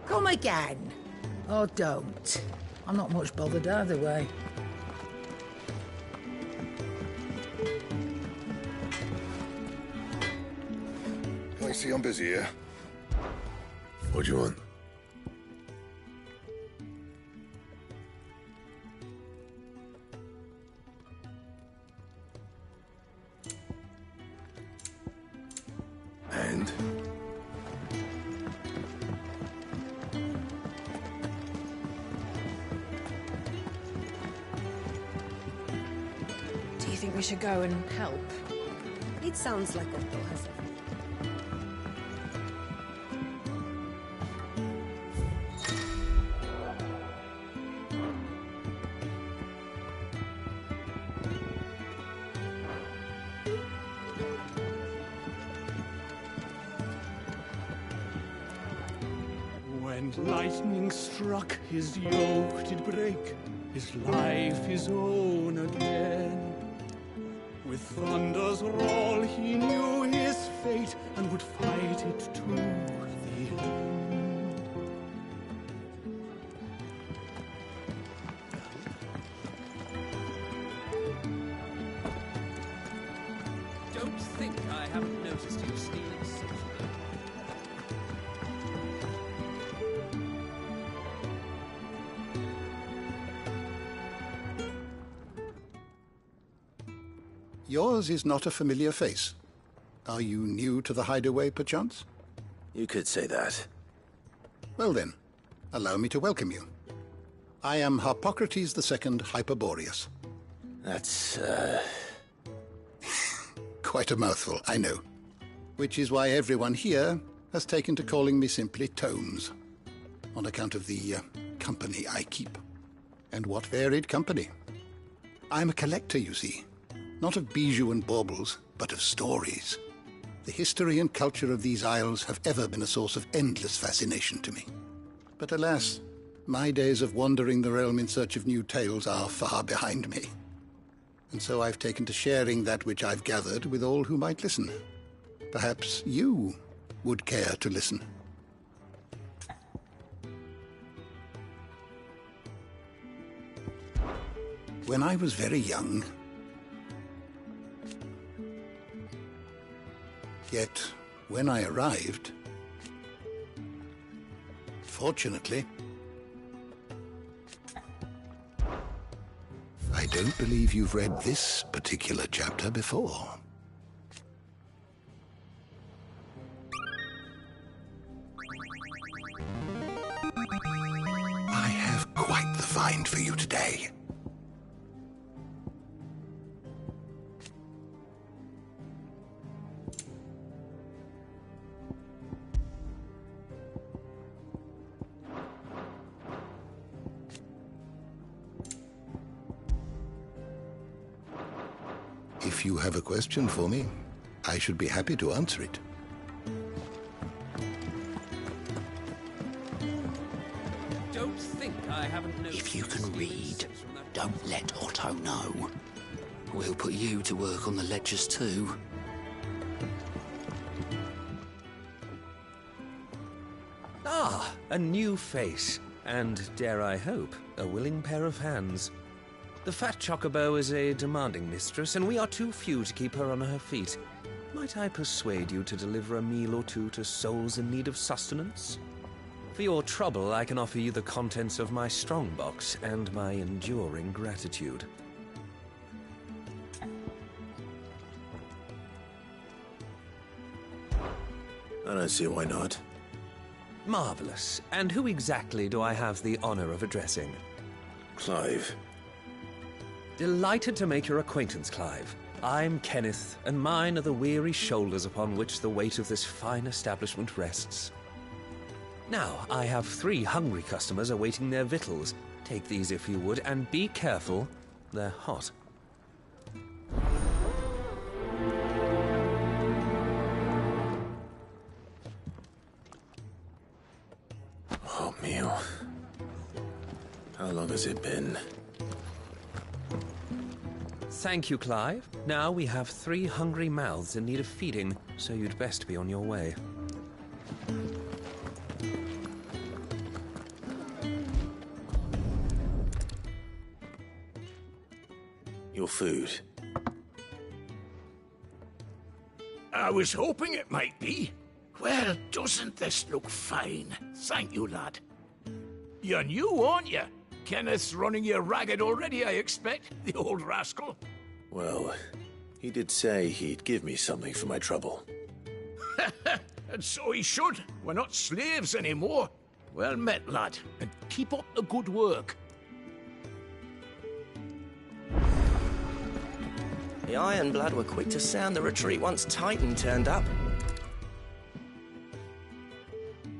Come again. Or don't. I'm not much bothered either way. I see I'm busy here. What do you want? And? Do you think we should go and help? It sounds like Otto has a... When lightning struck, his yoke did break, his life his own again. With thunder's roll he knew his fate, and would fight it to the end. think I haven't noticed you stealing silver. Yours is not a familiar face. Are you new to the Hideaway, perchance? You could say that. Well then, allow me to welcome you. I am Harpocrates II Hyperboreus. That's, Quite a mouthful, I know. Which is why everyone here has taken to calling me simply Tomes, on account of the company I keep. And what varied company. I'm a collector, you see. Not of bijou and baubles, but of stories. The history and culture of these isles have ever been a source of endless fascination to me. But alas, my days of wandering the realm in search of new tales are far behind me. And so I've taken to sharing that which I've gathered with all who might listen. Perhaps you would care to listen. When I was very young, yet when I arrived, fortunately, I don't believe you've read this particular chapter before. I have quite the find for you today. If you have a question for me, I should be happy to answer it. Don't think I haven't noticed. If you can read, don't let Otto know. We'll put you to work on the ledgers too. Ah, a new face. And, dare I hope, a willing pair of hands. The fat chocobo is a demanding mistress, and we are too few to keep her on her feet. Might I persuade you to deliver a meal or two to souls in need of sustenance? For your trouble, I can offer you the contents of my strongbox and my enduring gratitude. I don't see why not. Marvelous. And who exactly do I have the honor of addressing? Clive. Delighted to make your acquaintance, Clive. I'm Kenneth, and mine are the weary shoulders upon which the weight of this fine establishment rests. Now, I have 3 hungry customers awaiting their victuals. Take these if you would, and be careful, they're hot. Oh, meal. How long has it been? Thank you, Clive. Now we have 3 hungry mouths in need of feeding, so you'd best be on your way. Your food. I was hoping it might be. Well, doesn't this look fine? Thank you, lad. You're new, aren't you? Kenneth's running you ragged already, I expect, the old rascal. Well, he did say he'd give me something for my trouble. And so he should. We're not slaves anymore. Well met, lad, and keep up the good work. The Ironblood were quick to sound the retreat once Titan turned up.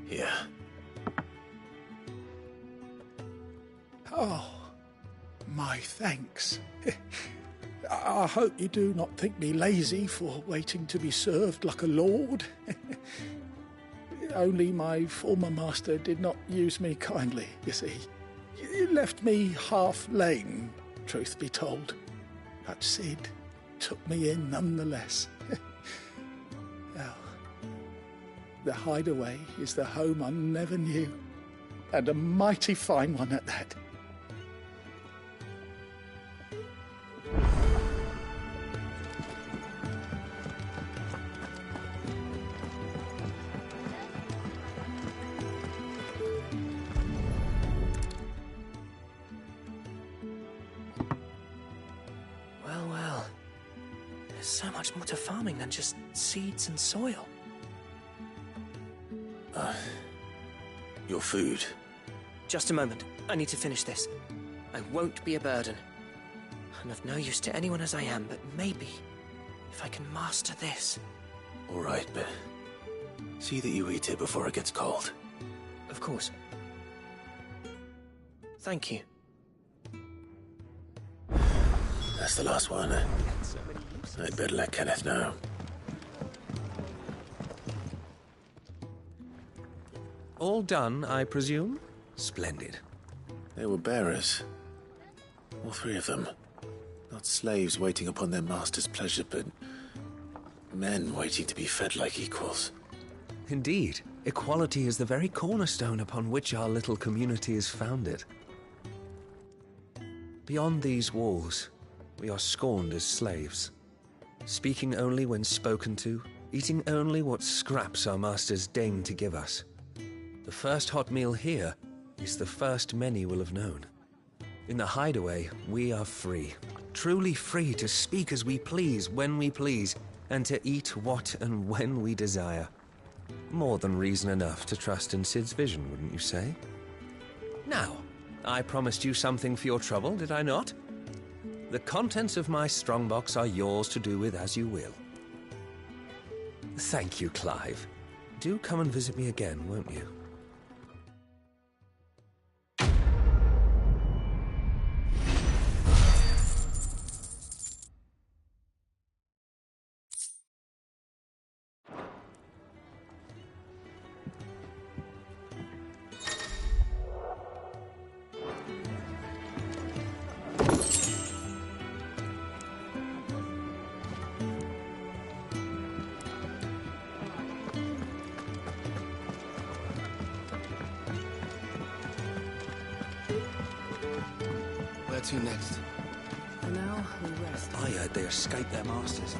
Yeah. Oh, my thanks. I hope you do not think me lazy for waiting to be served like a lord. Only my former master did not use me kindly, you see. You left me half lame, truth be told. But Sid took me in nonetheless. Well, the Hideaway is the home I never knew, and a mighty fine one at that. so much more to farming than just seeds and soil. Your food. Just a moment. I need to finish this. I won't be a burden. I'm of no use to anyone as I am, but maybe if I can master this. All right, but see that you eat it before it gets cold. Of course. Thank you. That's the last one. I'd better let Kenneth know. All done, I presume? Splendid. They were bearers. All three of them. Not slaves waiting upon their master's pleasure, but men waiting to be fed like equals. Indeed. Equality is the very cornerstone upon which our little community is founded. Beyond these walls, we are scorned as slaves. Speaking only when spoken to, eating only what scraps our masters deign to give us. The first hot meal here is the first many will have known. In the Hideaway, we are free. Truly free to speak as we please, when we please, and to eat what and when we desire. More than reason enough to trust in Sid's vision, wouldn't you say? Now, I promised you something for your trouble, did I not? The contents of my strongbox are yours to do with as you will. Thank you, Clive. Do come and visit me again, won't you? Where to next? For now, we rest. I heard they escaped their masters.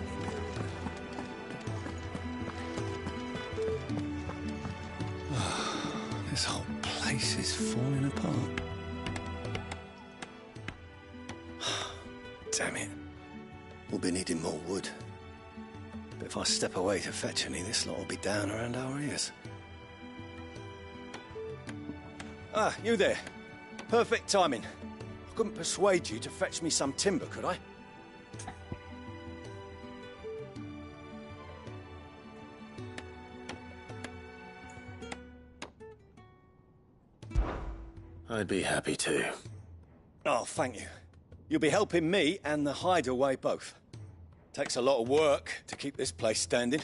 This whole place is falling apart. Damn it. We'll be needing more wood. But if I step away to fetch any, this lot will be down around our ears. Ah, you there. Perfect timing. I couldn't persuade you to fetch me some timber, could I? I'd be happy to. Oh, thank you. You'll be helping me and the Hideaway both. Takes a lot of work to keep this place standing.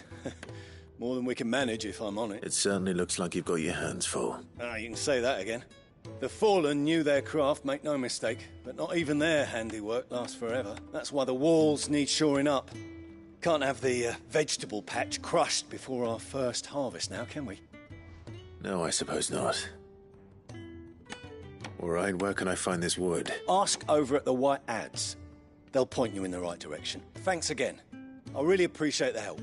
More than we can manage, if I'm on it. It certainly looks like you've got your hands full. Ah, you can say that again. The Fallen knew their craft, make no mistake, but not even their handiwork lasts forever. That's why the walls need shoring up. Can't have the vegetable patch crushed before our first harvest now, can we? No, I suppose not. All right, where can I find this wood? Ask over at the White Ads. They'll point you in the right direction. Thanks again. I really appreciate the help.